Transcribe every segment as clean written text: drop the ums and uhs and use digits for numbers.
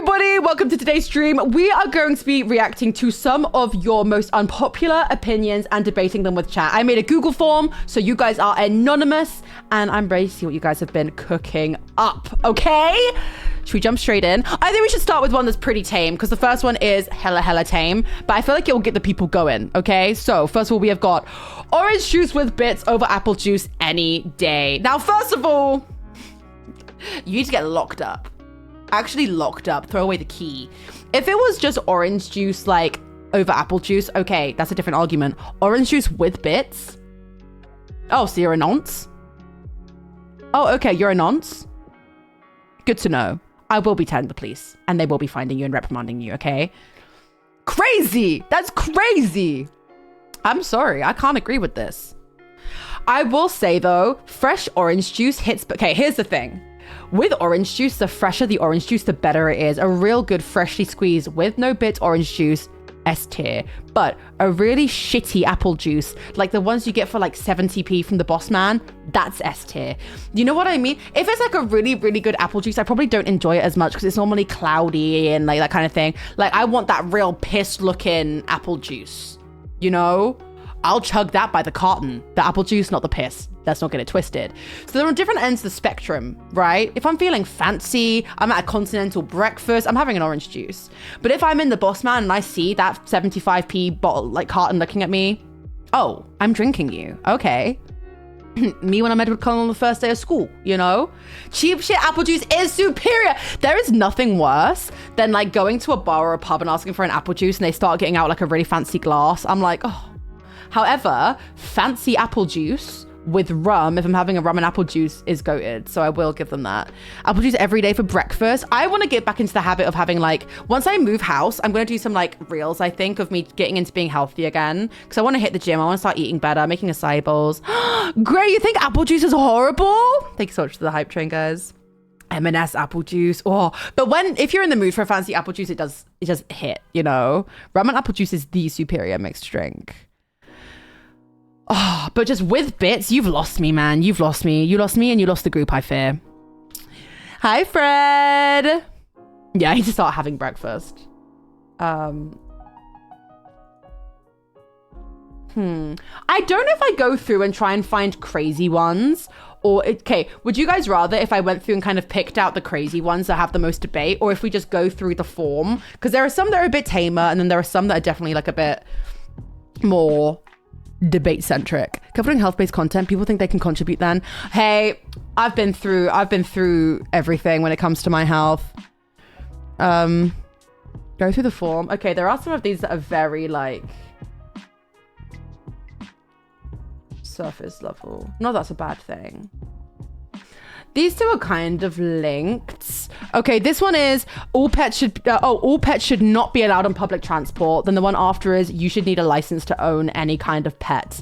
everybody, welcome to today's stream. We are going to be reacting to some of your most unpopular opinions and debating them with chat. I made a Google form, so you guys are anonymous, and I'm ready to see what you guys have been cooking up, okay? Should we jump straight in? I think we should start with one that's pretty tame, because the first one is hella tame, but I feel like it will get the people going, okay? So, first of all, we have got orange juice with bits over apple juice any day. Now, first of all, you need to get locked up. Actually locked up, throw away the key. If it was just orange juice like over apple juice, okay, that's a different argument. Orange juice with bits? Oh, so you're a nonce? Oh, okay, you're a nonce? Good to know. I will be telling the police and they will be finding you and reprimanding you, okay? Crazy! That's crazy! I'm sorry, I can't agree with this. I will say though, fresh orange juice hits, okay, here's the thing. With orange juice, the fresher the orange juice, the better it is. A real good freshly squeezed with no bits orange juice, S tier. But a really shitty apple juice, like the ones you get for like 70p from the Boss Man, that's S tier. You know what I mean? If it's like a really good apple juice, I probably don't enjoy it as much because it's normally cloudy and like that kind of thing. Like I want that real pissed looking apple juice, you know? I'll chug that by the carton. The apple juice, not the piss. Let's not get it twisted. So they're on different ends of the spectrum, right? If I'm feeling fancy, I'm at a continental breakfast, I'm having an orange juice. But if I'm in the Boss Man and I see that 75p bottle, like carton looking at me, oh, I'm drinking you. Okay. Me when I'm Edward Cullen on the first day of school, you know? Cheap shit apple juice is superior. There is nothing worse than like going to a bar or a pub and asking for an apple juice and they start getting out like a really fancy glass. I'm like, oh. However, fancy apple juice with rum, if I'm having a rum and apple juice, is goated. So I will give them that. Apple juice every day for breakfast. I want to get back into the habit of having like, once I move house, I'm going to do some like reels, I think, of me getting into being healthy again. Because I want to hit the gym. I want to start eating better, making acai bowls. Great, you think apple juice is horrible? Thank you so much for the hype train, guys. M&S apple juice. Oh, but if you're in the mood for a fancy apple juice, it does hit, you know? Rum and apple juice is the superior mixed drink. Oh, but just with bits, you've lost me, man. You've lost me. You lost me and you lost the group, I fear. Hi, Fred. Yeah, I need to start having breakfast. I don't know if I go through and try and find crazy ones. Or, okay, would you guys rather if I went through and kind of picked out the crazy ones that have the most debate? Or if we just go through the form? Because there are some that are a bit tamer and then there are some that are definitely like a bit more debate centric. Covering health-based content, people think they can contribute then. Hey, I've been through everything when it comes to my health. Go through the form. Okay, there are some of these that are very like surface level. No, that's a bad thing. These two are kind of linked. Okay, this one is all pets should not be allowed on public transport. Then the one after is you should need a license to own any kind of pet.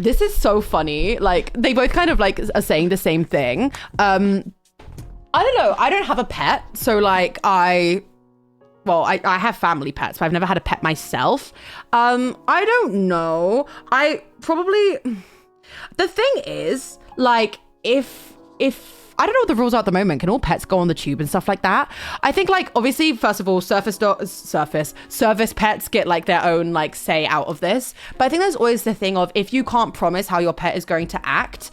This is so funny. Like they both kind of like are saying the same thing. I don't know. I don't have a pet, so like I have family pets, but I've never had a pet myself. I don't know. The thing is, like, if I don't know what the rules are at the moment. Can all pets go on the tube and stuff like that? I think like obviously first of all service pets get like their own like say out of this, but I think there's always the thing of if you can't promise how your pet is going to act,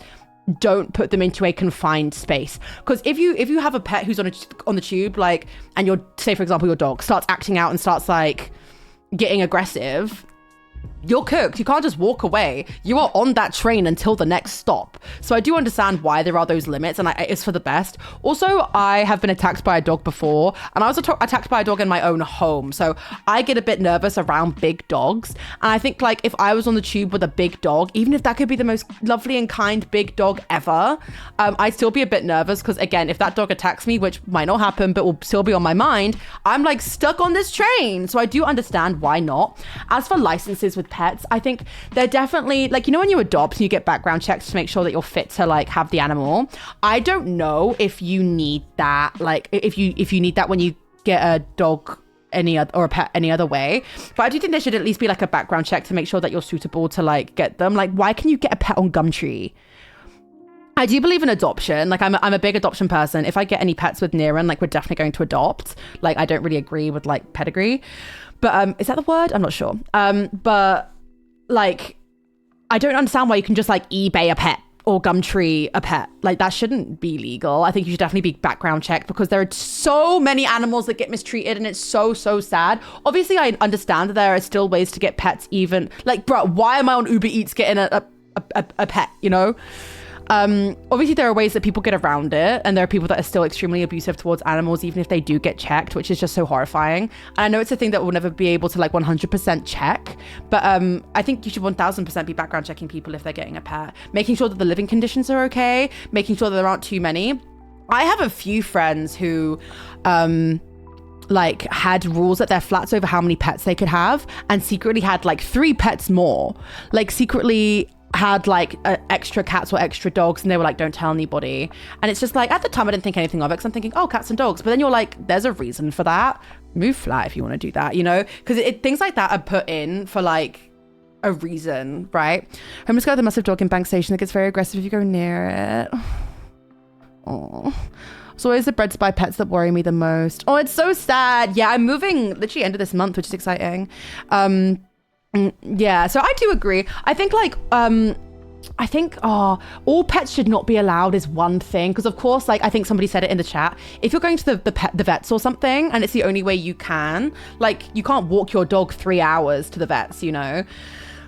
don't put them into a confined space. Because if you have a pet who's on the tube, like, and your, say for example your dog starts acting out and starts like getting aggressive, you're cooked. You can't just walk away. You are on that train until the next stop. So I do understand why there are those limits, and it's for the best. Also, I have been attacked by a dog before, and I was attacked by a dog in my own home. So I get a bit nervous around big dogs. And I think like if I was on the tube with a big dog, even if that could be the most lovely and kind big dog ever, I'd still be a bit nervous because again, if that dog attacks me, which might not happen, but will still be on my mind, I'm like stuck on this train. So I do understand why not. As for licenses with pets, I think they're definitely like, you know, when you adopt and you get background checks to make sure that you're fit to like have the animal. I don't know if you need that, like if you need that when you get a dog or a pet any other way, but I do think there should at least be like a background check to make sure that you're suitable to like get them. Like, why can you get a pet on Gumtree? I do believe in adoption. Like I'm a big adoption person. If I get any pets with Niran, like we're definitely going to adopt. Like I don't really agree with like pedigree, but is that the word? I'm not sure. But like I don't understand why you can just like eBay a pet or Gumtree a pet. Like that shouldn't be legal. I think you should definitely be background checked because there are so many animals that get mistreated and it's so sad. Obviously I understand that there are still ways to get pets even like, bro, why am I on Uber Eats getting a pet, you know? Obviously there are ways that people get around it, and there are people that are still extremely abusive towards animals even if they do get checked, which is just so horrifying. And I know it's a thing that we'll never be able to like 100% check, but I think you should 1000% be background checking people if they're getting a pet, making sure that the living conditions are okay, making sure that there aren't too many. I have a few friends who like had rules at their flats over how many pets they could have, and secretly had like 3 pets more, like secretly had like extra cats or extra dogs, and they were like, don't tell anybody. And it's just like, at the time I didn't think anything of it because I'm thinking, oh, cats and dogs, but then you're like, there's a reason for that. Move flat if you want to do that, you know, because things like that are put in for like a reason, right? Homeless guy with a massive dog in bank station that gets very aggressive if you go near it. Oh, it's always the bred to buy pets that worry me the most. Oh, it's so sad. Yeah, I'm moving literally end of this month, which is exciting. Yeah, so I do agree. I think like all pets should not be allowed is one thing, because of course, like I think somebody said it in the chat, if you're going to the vets or something and it's the only way you can, like you can't walk your dog 3 hours to the vets, you know.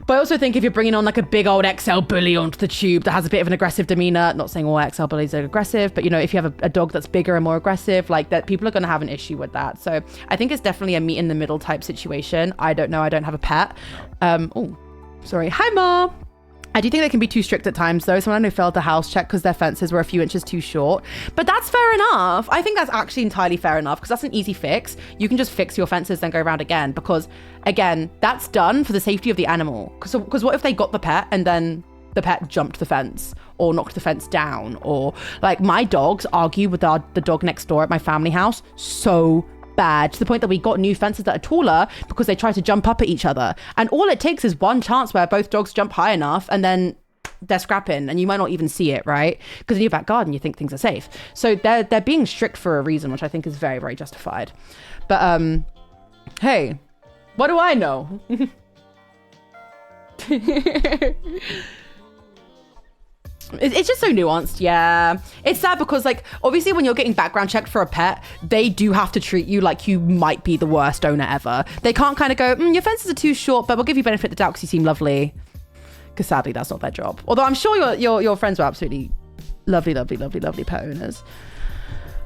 But I also think if you're bringing on like a big old XL bully onto the tube that has a bit of an aggressive demeanor, not saying all XL bullies are aggressive, but you know, if you have a dog that's bigger and more aggressive, like that, people are going to have an issue with that. So I think it's definitely a meet in the middle type situation. I don't know. I don't have a pet. Oh, sorry. Hi, Mom. I do think they can be too strict at times though. Someone I know failed the house check because their fences were a few inches too short, but that's fair enough. I think that's actually entirely fair enough because that's an easy fix. You can just fix your fences then go around again, because again, that's done for the safety of the animal. Because what if they got the pet and then the pet jumped the fence or knocked the fence down, or like my dogs argue with the dog next door at my family house so bad, to the point that we got new fences that are taller because they try to jump up at each other. And all it takes is one chance where both dogs jump high enough and then they're scrapping, and you might not even see it, right? Because in your back garden, you think things are safe. So they're being strict for a reason, which I think is very, very justified. But hey, what do I know? It's just so nuanced. Yeah, it's sad because like obviously when you're getting background checked for a pet, they do have to treat you like you might be the worst owner ever. They can't kind of go, your fences are too short, but we'll give you benefit of the doubt because you seem lovely, because sadly that's not their job. Although I'm sure your friends were absolutely lovely pet owners.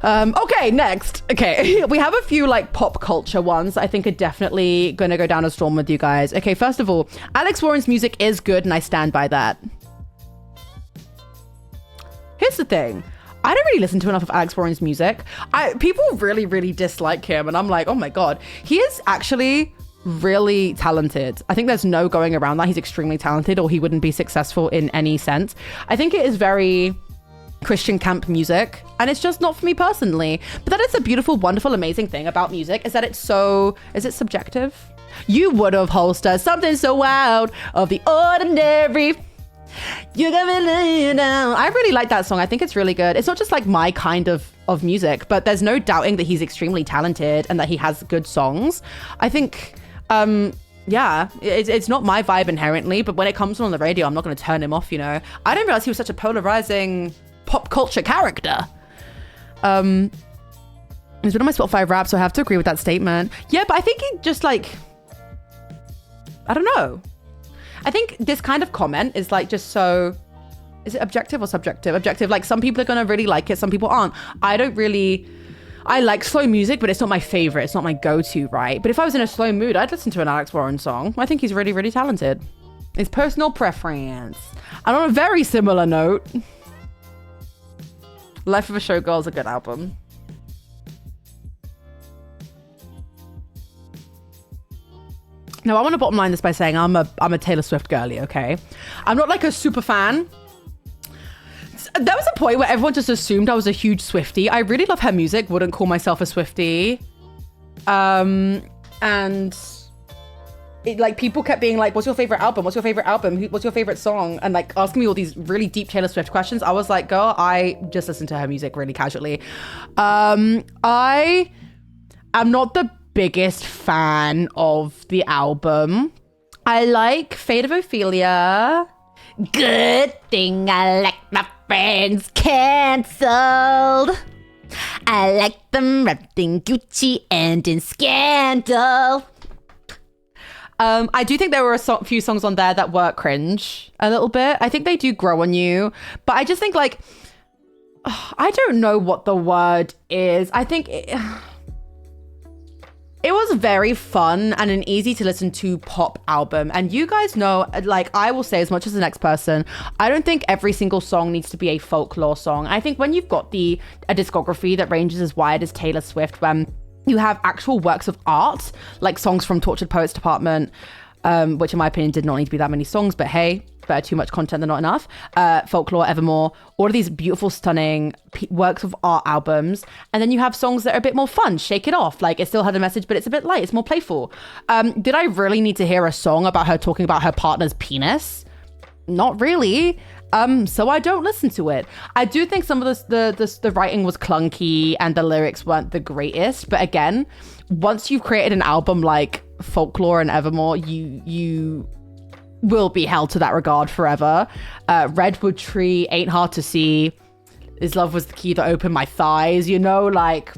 Okay, next. Okay, we have a few like pop culture ones that I think are definitely gonna go down a storm with you guys. Okay, first of all, Alex Warren's music is good and I stand by that. Here's the thing. I don't really listen to enough of Alex Warren's music. People really dislike him, and I'm like, oh my God. He is actually really talented. I think there's no going around that. He's extremely talented, or he wouldn't be successful in any sense. I think it is very Christian camp music, and it's just not for me personally. But that is a beautiful, wonderful, amazing thing about music, is that it's so, is it subjective? You would have holstered something so wild of the ordinary. You got me laying down. I really like that song. I think it's really good. It's not just like my kind of music, but there's no doubting that he's extremely talented and that he has good songs. I think, yeah, it's not my vibe inherently, but when it comes on the radio, I'm not going to turn him off, you know. I didn't realize he was such a polarizing pop culture character. He's been on my Spotify rap, so I have to agree with that statement. Yeah, but I think he just like, I don't know. I think this kind of comment is like just so, is it objective or subjective? Objective, like some people are gonna really like it, some people aren't. I like slow music, but it's not my favorite. It's not my go-to, right? But if I was in a slow mood, I'd listen to an Alex Warren song. I think he's really talented. It's personal preference. And on a very similar note, Life of a Showgirl is a good album. Now, I want to bottom line this by saying I'm a Taylor Swift girly, okay? I'm not like a super fan. There was a point where everyone just assumed I was a huge Swiftie. I really love her music, wouldn't call myself a Swiftie. And like people kept being like, what's your favorite album? What's your favorite album? What's your favorite song? And like asking me all these really deep Taylor Swift questions. I was like, girl, I just listen to her music really casually. I am not the biggest fan of the album. I like Fate of Ophelia. Good thing I like my friends cancelled. I like them wrapped in Gucci and in Scandal. I do think there were a few songs on there that were cringe a little bit. I think they do grow on you. But I just think like, I don't know what the word is. I think it was very fun and an easy to listen to pop album. And you guys know, like I will say as much as the next person, I don't think every single song needs to be a folklore song. I think when you've got a discography that ranges as wide as Taylor Swift, when you have actual works of art, like songs from Tortured Poets Department, which in my opinion did not need to be that many songs, but hey, better too much content than not enough. Folklore, Evermore, all of these beautiful, stunning works of art albums. And then you have songs that are a bit more fun, Shake It Off. Like it still had a message, but it's a bit light, it's more playful. Did I really need to hear a song about her talking about her partner's penis? Not really. So I don't listen to it. I do think some of the writing was clunky and the lyrics weren't the greatest. But again, once you've created an album like Folklore and Evermore, you will be held to that regard forever. Redwood Tree, Ain't Hard to See, His Love Was the Key That Opened My Thighs, you know, like,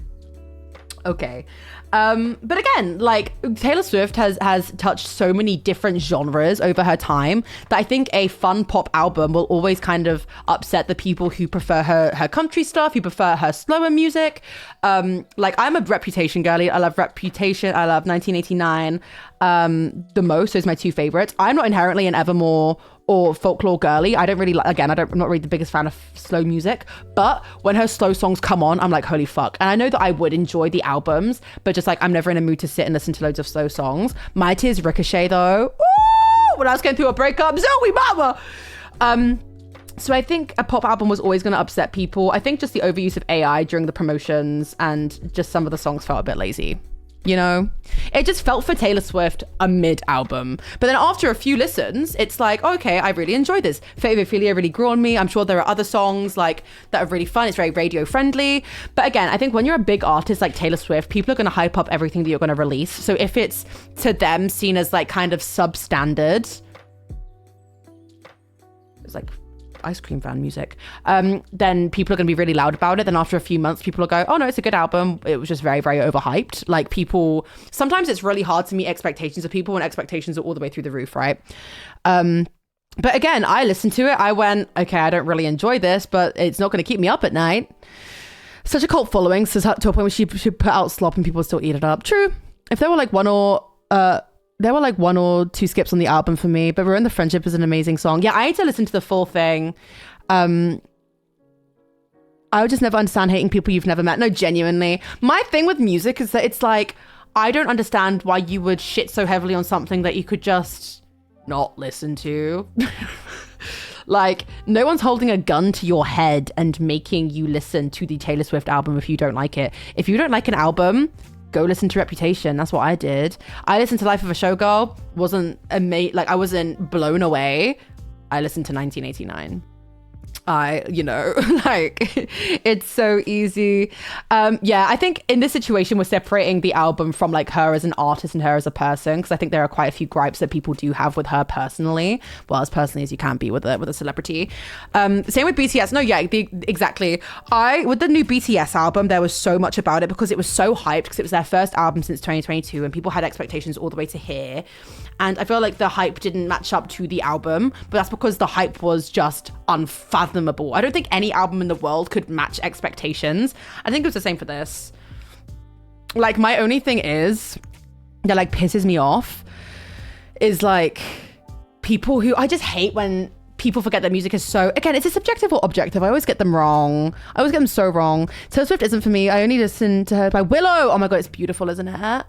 okay. But again, like Taylor Swift has touched so many different genres over her time that I think a fun pop album will always kind of upset the people who prefer her country stuff, who prefer her slower music. Like I'm a Reputation girly. I love Reputation. I love 1989 the most. Those are my two favorites. I'm not inherently an Evermore or Folklore girly. I don't really like, again, I'm not really the biggest fan of slow music, but when her slow songs come on, I'm like, holy fuck. And I know that I would enjoy the albums, but just like, I'm never in a mood to sit and listen to loads of slow songs. My Tears Ricochet though, ooh, when I was going through a breakup, Zoe mama. So I think a pop album was always going to upset people. I think just the overuse of AI during the promotions and just some of the songs felt a bit lazy. You know, it just felt for Taylor Swift a mid album. But then after a few listens, it's like, okay, I really enjoyed this. Fate of Ophelia really grew on me. I'm sure there are other songs like that are really fun. It's very radio friendly. But again, I think when you're a big artist like Taylor Swift, people are going to hype up everything that you're going to release. So if it's to them seen as like kind of substandard, it's like ice cream van music, then people are going to be really loud about it. Then after a few months, people will go, oh no, it's a good album. It was just very, very overhyped. Like people, sometimes it's really hard to meet expectations of people when expectations are all the way through the roof, right? But again, I listened to it. I went, okay, I don't really enjoy this, but it's not going to keep me up at night. Such a cult following, so to a point where she put out slop and people still eat it up. True. If there were like one or two skips on the album for me, but Ruin the Friendship is an amazing song. Yeah, I need to listen to the full thing. I would just never understand hating people you've never met. No, genuinely. My thing with music is that it's like, I don't understand why you would shit so heavily on something that you could just not listen to. Like, no one's holding a gun to your head and making you listen to the Taylor Swift album if you don't like it. If you don't like an album, go listen to Reputation. That's what I did. I listened to Life of a Showgirl. I wasn't blown away. I listened to 1989. Like, it's so easy. Yeah, I think in this situation, we're separating the album from like her as an artist and her as a person, because I think there are quite a few gripes that people do have with her personally, well, as personally as you can be with a celebrity. Same with BTS. No, yeah, exactly. With the new BTS album, there was so much about it because it was so hyped, because it was their first album since 2022 and people had expectations all the way to here. And I feel like the hype didn't match up to the album, but that's because the hype was just unfathomable. I don't think any album in the world could match expectations. I think it was the same for this. Like, my only thing is that like pisses me off is like people who, I just hate when people forget that music is so, again, is it subjective or objective? I always get them wrong. I always get them so wrong. Taylor Swift isn't for me. I only listen to her by Willow. Oh my God, it's beautiful, isn't it?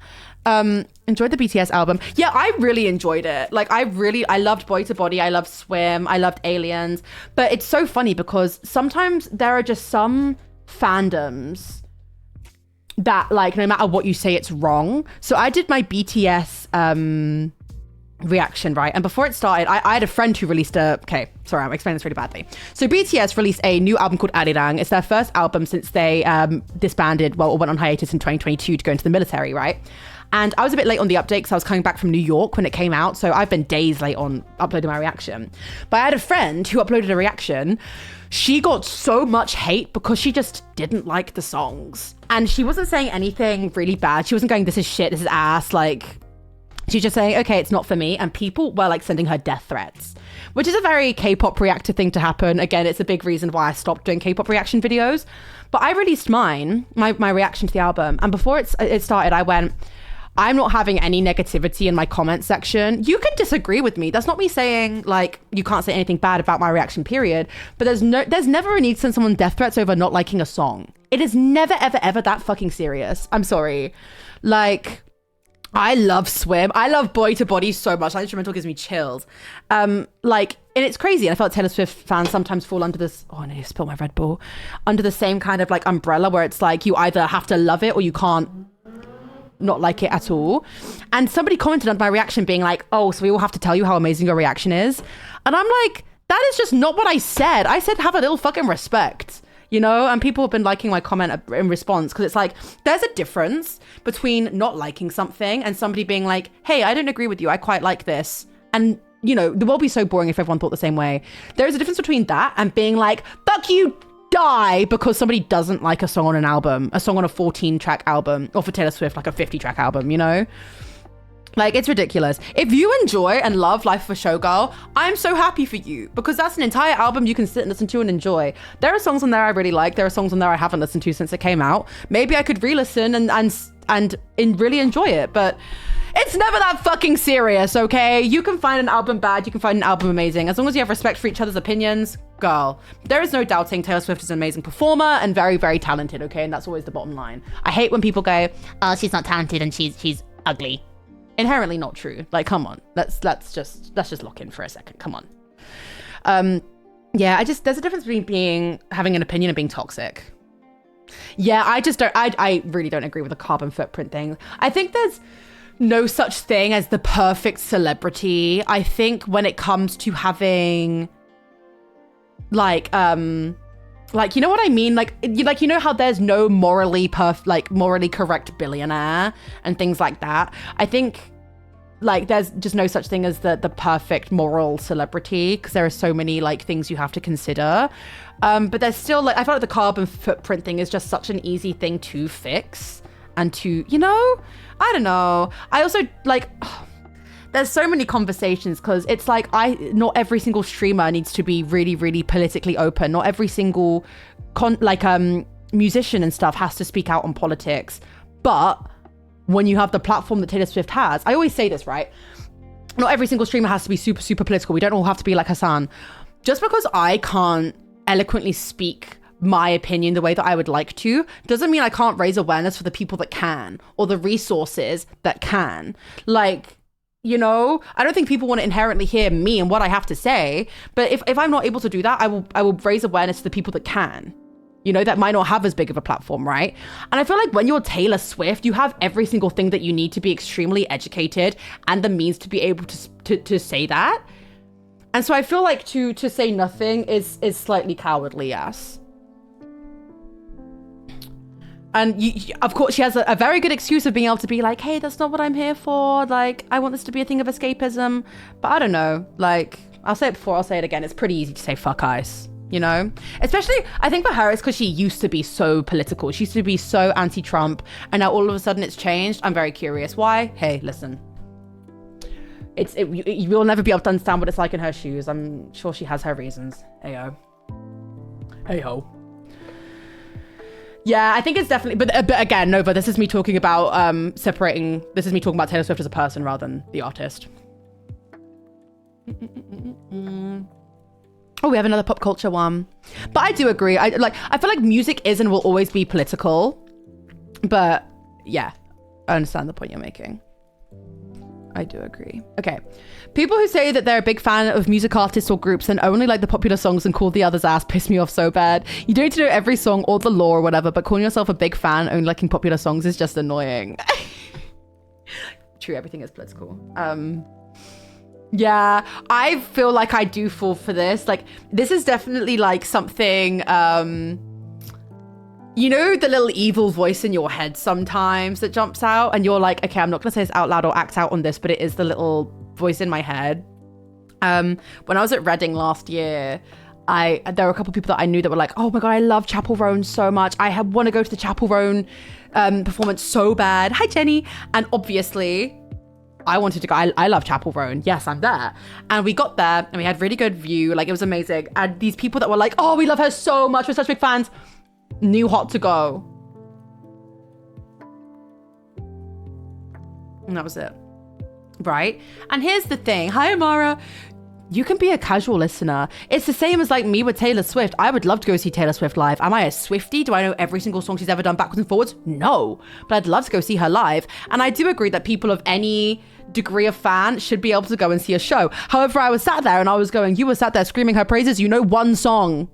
Enjoyed the BTS album. Yeah, I really enjoyed it. Like, I loved Boy to Body. I loved Swim. I loved Aliens. But it's so funny because sometimes there are just some fandoms that, like, no matter what you say, it's wrong. So I did my BTS reaction, right? And before it started, I had a friend who released okay, sorry, I'm explaining this really badly. So BTS released a new album called Arirang. It's their first album since they disbanded, or went on hiatus in 2022 to go into the military, right? And I was a bit late on the update because I was coming back from New York when it came out. So I've been days late on uploading my reaction. But I had a friend who uploaded a reaction. She got so much hate because she just didn't like the songs. And she wasn't saying anything really bad. She wasn't going, this is shit, this is ass. Like, she's just saying, okay, it's not for me. And people were like sending her death threats, which is a very K-pop reactor thing to happen. Again, it's a big reason why I stopped doing K-pop reaction videos. But I released my reaction to the album. And before it started, I went, I'm not having any negativity in my comment section. You can disagree with me. That's not me saying like you can't say anything bad about my reaction, period. But there's never a need to send someone death threats over not liking a song. It is never, ever, ever that fucking serious. I'm sorry. Like, I love Swim. I love Boy to Body so much. That instrumental gives me chills. Like, and it's crazy. And I felt Taylor Swift fans sometimes fall under this, oh, I need to spill my Red Bull, under the same kind of like umbrella where it's like you either have to love it or you can't not like it at all. And somebody commented on my reaction being like, oh, so we all have to tell you how amazing your reaction is. And I'm like, that is just not what I said. I said have a little fucking respect, you know? And people have been liking my comment in response because it's like, there's a difference between not liking something and somebody being like, hey, I don't agree with you, I quite like this. And, you know, the world would be so boring if everyone thought the same way. There is a difference between that and being like, fuck you, die, because somebody doesn't like a song on an album, a song on a 14-track album, or for Taylor Swift, like a 50-track album, you know? Like, it's ridiculous. If you enjoy and love Life of a Showgirl, I'm so happy for you, because that's an entire album you can sit and listen to and enjoy. There are songs on there I really like. There are songs on there I haven't listened to since it came out. Maybe I could re-listen and really enjoy it, but it's never that fucking serious, okay? You can find an album bad, you can find an album amazing. As long as you have respect for each other's opinions, girl, there is no doubting Taylor Swift is an amazing performer and very, very talented, okay? And that's always the bottom line. I hate when people go, oh, she's not talented and she's ugly. Inherently not true. Like, come on. Let's just lock in for a second. Come on. Yeah, there's a difference between having an opinion and being toxic. Yeah, I really don't agree with the carbon footprint thing. I think there's no such thing as the perfect celebrity. I think when it comes to having like you know what I mean? Like you know how there's no morally correct billionaire and things like that. I think like there's just no such thing as the perfect moral celebrity, because there are so many like things you have to consider. But there's still like, I feel like the carbon footprint thing is just such an easy thing to fix and to, you know, I don't know. I also like, there's so many conversations because it's like not every single streamer needs to be really, really politically open. Not every single musician and stuff has to speak out on politics. But when you have the platform that Taylor Swift has, I always say this, right? Not every single streamer has to be super, super political. We don't all have to be like Hassan. Just because I can't eloquently speak my opinion the way that I would like to doesn't mean I can't raise awareness for the people that can, or the resources that can. Like, you know, I don't think people want to inherently hear me and what I have to say, but if I'm not able to do that, I will raise awareness to the people that can, you know, that might not have as big of a platform, right? And I feel like when you're Taylor Swift, you have every single thing that you need to be extremely educated and the means to be able to say that. And so I feel like to say nothing is slightly cowardly, yes. And of course, she has a very good excuse of being able to be like, hey, that's not what I'm here for. Like, I want this to be a thing of escapism. But I don't know. Like, I'll say it before, I'll say it again. It's pretty easy to say fuck ice, you know? Especially, I think for her, it's because she used to be so political. She used to be so anti-Trump. And now all of a sudden it's changed. I'm very curious. Why? Hey, listen. You will never be able to understand what it's like in her shoes. I'm sure she has her reasons. Hey-ho. Hey-ho. Yeah, I think it's definitely, but again, Nova, this is me talking about this is me talking about Taylor Swift as a person rather than the artist. Oh, we have another pop culture one. But I do agree. I feel like music is and will always be political. But yeah, I understand the point you're making. I do agree. Okay. People who say that they're a big fan of music artists or groups and only like the popular songs and call the others ass piss me off so bad. You don't need to know every song or the lore or whatever, but calling yourself a big fan only liking popular songs is just annoying. True, everything is political. Yeah, I feel like I do fall for this. Like, this is definitely like something, you know, the little evil voice in your head sometimes that jumps out and you're like, okay, I'm not gonna say this out loud or act out on this, but it is the little voice in my head. When I was at Reading last year, there were a couple of people that I knew that were like, oh my God, I love Chapel Roan so much. I want to go to the Chapel Roan performance so bad. Hi, Jenny. And obviously, I wanted to go. I love Chapel Roan. Yes, I'm there. And we got there and we had really good view. Like, it was amazing. And these people that were like, oh, we love her so much. We're such big fans. Knew hot to go. And that was it. Right? And here's the thing. Hi, Amara. You can be a casual listener. It's the same as like me with Taylor Swift. I would love to go see Taylor Swift live. Am I a Swiftie? Do I know every single song she's ever done backwards and forwards? No. But I'd love to go see her live. And I do agree that people of any degree of fan should be able to go and see a show. However, I was sat there and I was going, you were sat there screaming her praises. You know one song.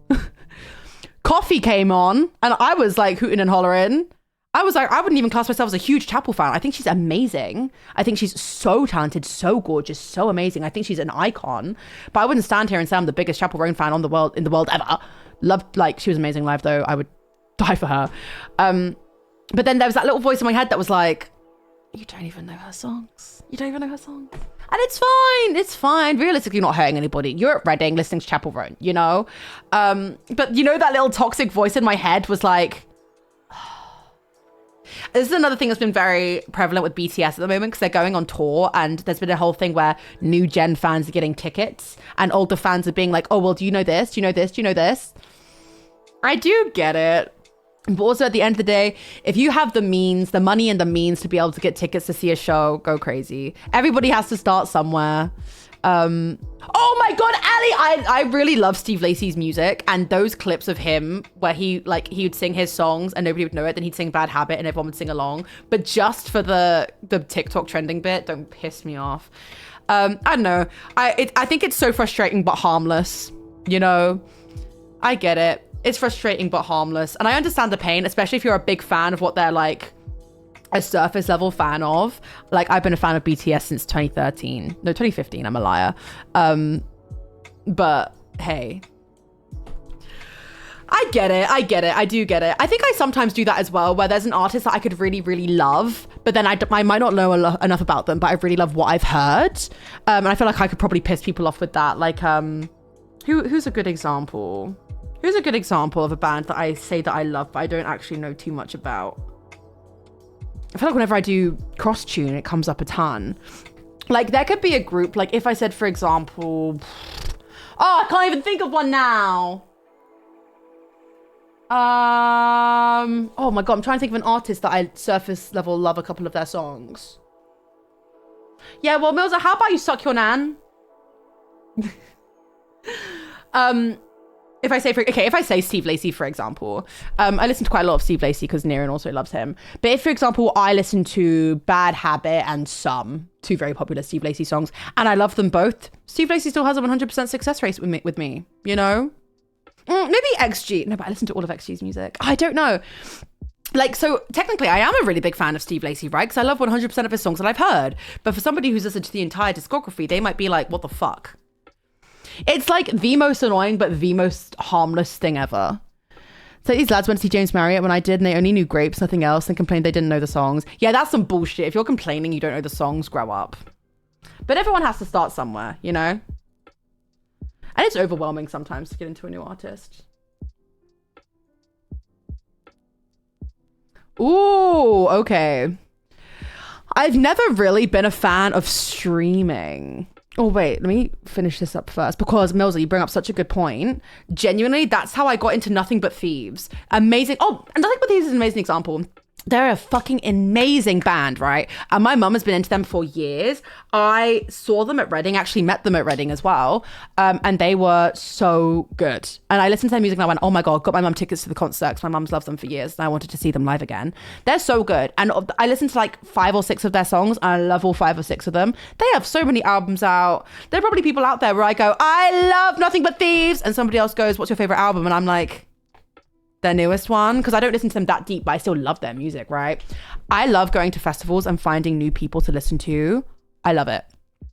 Coffee came on and I was like hooting and hollering. I was like, I wouldn't even class myself as a huge Chapel fan. I think she's amazing. I think she's so talented, so gorgeous, so amazing. I think she's an icon. But I wouldn't stand here and say I'm the biggest Chapel Roan fan in the world ever. Loved, like, she was amazing live though. I would die for her. But then there was that little voice in my head that was like, you don't even know her songs. You don't even know her songs. And it's fine. It's fine. Realistically, you're not hurting anybody. You're at Reading listening to Chapel Roan, you know? But you know, that little toxic voice in my head was like, this is another thing that's been very prevalent with BTS at the moment because they're going on tour and there's been a whole thing where new gen fans are getting tickets and older fans are being like, oh, well, do you know this? Do you know this? Do you know this? I do get it. But also at the end of the day, if you have the means, the money and the means to be able to get tickets to see a show, go crazy. Everybody has to start somewhere. Oh my God, Ali, I really love Steve Lacy's music and those clips of him where he would sing his songs and nobody would know it. Then he'd sing Bad Habit and everyone would sing along. But just for the TikTok trending bit, don't piss me off. I don't know. I think it's so frustrating but harmless. You know, I get it. It's frustrating but harmless. And I understand the pain, especially if you're a big fan of what they're like a surface level fan of. Like, I've been a fan of BTS since 2013. No, 2015, I'm a liar. But hey, I get it. I do get it. I think I sometimes do that as well, where there's an artist that I could really, really love, but then I might not know enough about them, but I really love what I've heard. And I feel like I could probably piss people off with that. Like, who's a good example? Who's a good example of a band that I say that I love, but I don't actually know too much about? I feel like whenever I do cross tune, it comes up a ton. Like, there could be a group, like if I said, for example, oh, I can't even think of one now. Oh my God, I'm trying to think of an artist that I surface level love a couple of their songs. Yeah, well, Milza, how about you suck your nan? If I say Steve Lacy, for example, I listen to quite a lot of Steve Lacy because Niran also loves him. But if, for example, I listen to Bad Habit and two very popular Steve Lacy songs, and I love them both, Steve Lacy still has a 100% success rate with me, you know? Maybe XG. No, but I listen to all of XG's music. I don't know. Like, so technically I am a really big fan of Steve Lacy, right? Because I love 100% of his songs that I've heard. But for somebody who's listened to the entire discography, they might be like, what the fuck? It's like the most annoying, but the most harmless thing ever. So these lads went to see James Marriott when I did, and they only knew Grapes, nothing else, and complained they didn't know the songs. Yeah, that's some bullshit. If you're complaining you don't know the songs, grow up. But everyone has to start somewhere, you know? And it's overwhelming sometimes to get into a new artist. Ooh, okay. I've never really been a fan of streaming. Oh, wait, let me finish this up first, because Milza, you bring up such a good point. Genuinely, that's how I got into Nothing But Thieves. Amazing. Oh, and Nothing But Thieves is an amazing example. They're a fucking amazing band, right? And my mum has been into them for years. I saw them at Reading, actually met them at Reading as well. And they were so good. And I listened to their music and I went, oh my God, got my mum tickets to the concert because my mum's loved them for years and I wanted to see them live again. They're so good. And I listened to like 5 or 6 of their songs and I love all 5 or 6 of them. They have so many albums out. There are probably people out there where I go, I love Nothing But Thieves. And somebody else goes, what's your favorite album? And I'm like, their newest one, because I don't listen to them that deep, but I still love their music, right? I love going to festivals and finding new people to listen to. I love it.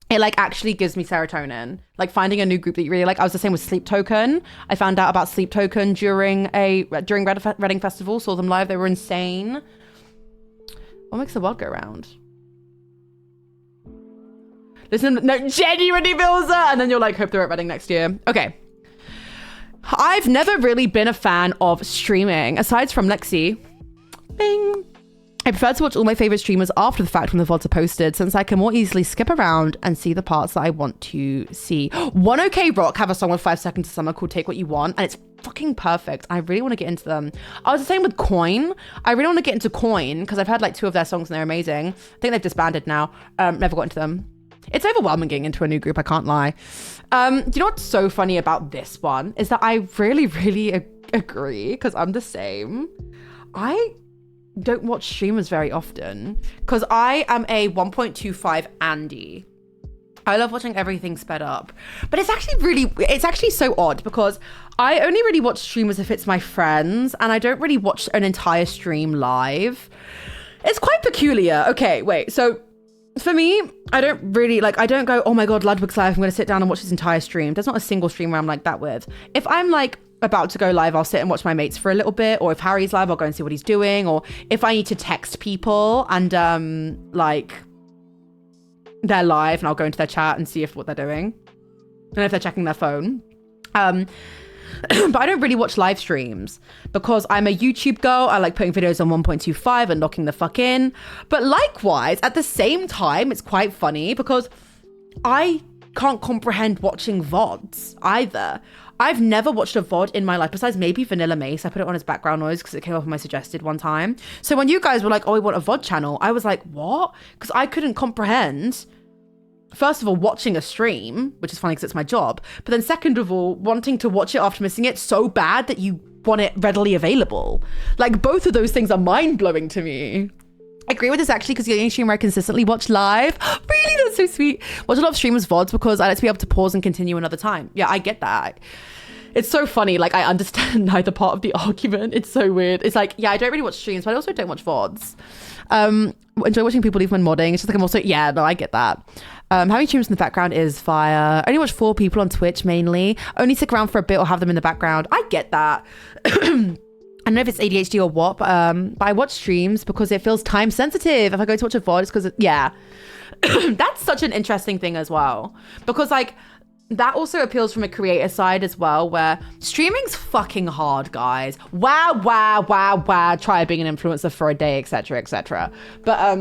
it like actually gives me serotonin. Like finding a new group that you really like. I was the same with Sleep Token. I found out about Sleep Token during Reading Festival, saw them live. They were insane. What makes the world go round? Listen, no, genuinely, Bilza. And then you're like, hope they're at Reading next year. Okay. I've never really been a fan of streaming, aside from Lexi. Bing. I prefer to watch all my favorite streamers after the fact when the VODs are posted, since I can more easily skip around and see the parts that I want to see. 1OK Rock have a song with 5 Seconds of Summer called Take What You Want, and it's fucking perfect. I really want to get into them. I was the same with Coin. I really want to get into Coin because I've heard like 2 of their songs and they're amazing. I think they've disbanded now. Never got into them. It's overwhelming getting into a new group, I can't lie. Do you know what's so funny about this one is that I really, really agree, because I'm the same. I don't watch streamers very often because I am a 1.25 Andy. I love watching everything sped up, but it's actually so odd because I only really watch streamers if it's my friends, and I don't really watch an entire stream live. It's quite peculiar. Okay, wait, so for me, I don't go, oh my God, Ludwig's live, I'm going to sit down and watch this entire stream. There's not a single streamer I'm like that with. If I'm like about to go live, I'll sit and watch my mates for a little bit, or if Harry's live, I'll go and see what he's doing, or if I need to text people and like they're live and I'll go into their chat and see what they're doing and if they're checking their phone. But I don't really watch live streams because I'm a YouTube girl. I like putting videos on 1.25 and locking the fuck in. But likewise, at the same time, it's quite funny because I can't comprehend watching VODs either. I've never watched a VOD in my life besides maybe Vanilla Mace. I put it on as background noise because it came up on my suggested one time. So when you guys were like, oh, we want a VOD channel, I was like, what? Because I couldn't comprehend, first of all, watching a stream, which is funny because it's my job. But then second of all, wanting to watch it after missing it so bad that you want it readily available. Like both of those things are mind blowing to me. I agree with this actually because you're the only streamer I consistently watch live. Really? That's so sweet. Watch a lot of streamers VODs because I like to be able to pause and continue another time. Yeah, I get that. It's so funny. Like I understand neither part of the argument. It's so weird. It's like, yeah, I don't really watch streams, but I also don't watch VODs. Enjoy watching people leave when modding. It's just like I'm also, yeah, no, I get that. Having streams in the background is fire. Only watch 4 people on Twitch mainly. Only stick around for a bit or have them in the background. I get that. I don't know if it's ADHD or what, but I watch streams because it feels time sensitive. If I go to watch a VOD, it's because, yeah. That's such an interesting thing as well. Because like, that also appeals from a creator side as well, where streaming's fucking hard, guys. Wow. Try being an influencer for a day, etc., etc. But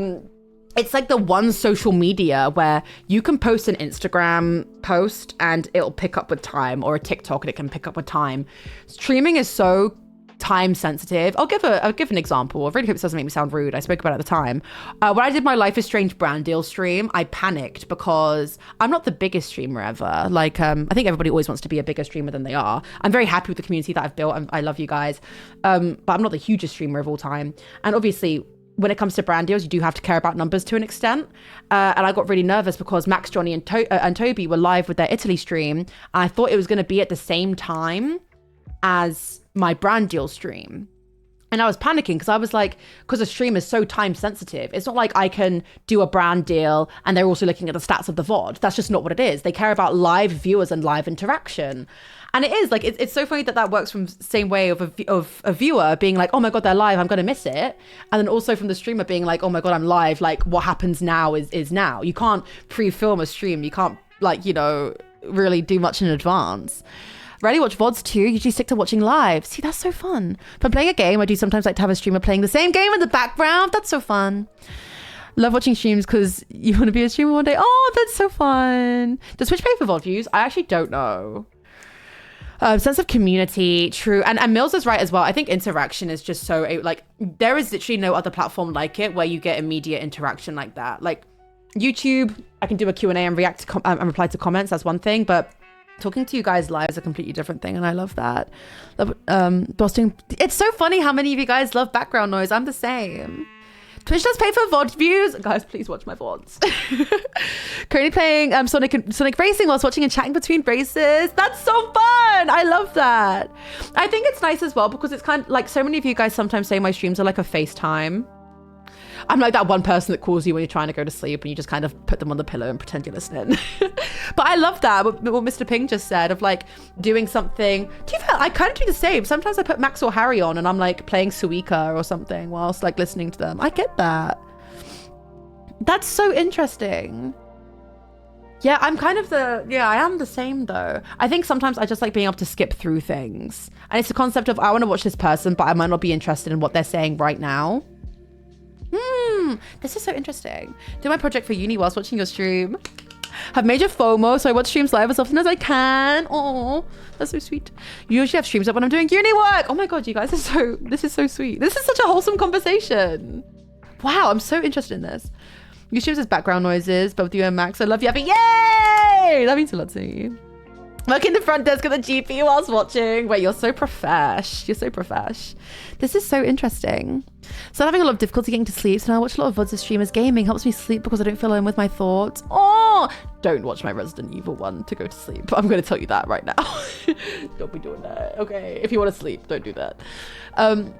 it's like the one social media where you can post an Instagram post and it'll pick up with time, or a TikTok and it can pick up with time. Streaming is so time sensitive. I'll give an example. I really hope this doesn't make me sound rude. I spoke about it at the time. When I did my Life is Strange brand deal stream, I panicked because I'm not the biggest streamer ever. Like, I think everybody always wants to be a bigger streamer than they are. I'm very happy with the community that I've built. I love you guys. But I'm not the hugest streamer of all time. And obviously, when it comes to brand deals, you do have to care about numbers to an extent. And I got really nervous because Max, Johnny, and Toby were live with their Italy stream. And I thought it was going to be at the same time as my brand deal stream. And I was panicking because I was like, because a stream is so time sensitive. It's not like I can do a brand deal and they're also looking at the stats of the VOD. That's just not what it is. They care about live viewers and live interaction. And it is like, it's so funny that works from the same way of a viewer being like, oh my God, they're live, I'm going to miss it. And then also from the streamer being like, oh my God, I'm live. Like what happens now is now. You can't pre-film a stream. You can't like, you know, really do much in advance. Rarely watch VODs too, usually stick to watching live. See, that's so fun. If I'm playing a game, I do sometimes like to have a streamer playing the same game in the background. That's so fun. Love watching streams because you want to be a streamer one day. Oh, that's so fun. Does Twitch pay for VOD views? I actually don't know. Sense of community, true. And Mills is right as well. I think interaction is just so, like, there is literally no other platform like it where you get immediate interaction like that. Like YouTube, I can do a Q&A and react to and reply to comments. That's one thing, but talking to you guys live is a completely different thing, and I love that. Busting. It's so funny how many of you guys love background noise. I'm the same. Twitch does pay for VOD views. Guys, please watch my VODs. Currently playing Sonic Racing whilst watching and chatting between races. That's so fun. I love that. I think it's nice as well because it's kind of like so many of you guys sometimes say my streams are like a FaceTime. I'm like that one person that calls you when you're trying to go to sleep and you just kind of put them on the pillow and pretend you're listening. But I love that, what Mr. Ping just said, of like doing something. I kind of do the same. Sometimes I put Max or Harry on and I'm like playing Suika or something whilst like listening to them. I get that. That's so interesting. Yeah, I'm kind of I am the same though. I think sometimes I just like being able to skip through things. And it's the concept of, I want to watch this person, but I might not be interested in what they're saying right now. This is so interesting. Do my project for uni whilst watching your stream. Have major FOMO, so I watch streams live as often as I can. Oh, that's so sweet. You usually have streams up when I'm doing uni work. Oh my God, you guys, this is so sweet. This is such a wholesome conversation. Wow, I'm so interested in this. You streams as background noises, both you and Max. I love you. Yay! That means a lot to me. Working the front desk of the GP whilst watching. Wait, you're so profesh. You're so profesh. This is so interesting. So I'm having a lot of difficulty getting to sleep, so now I watch a lot of VODs of streamers gaming. Helps me sleep because I don't feel alone with my thoughts. Oh, don't watch my Resident Evil 1 to go to sleep. I'm going to tell you that right now. Don't be doing that. Okay, if you want to sleep, don't do that.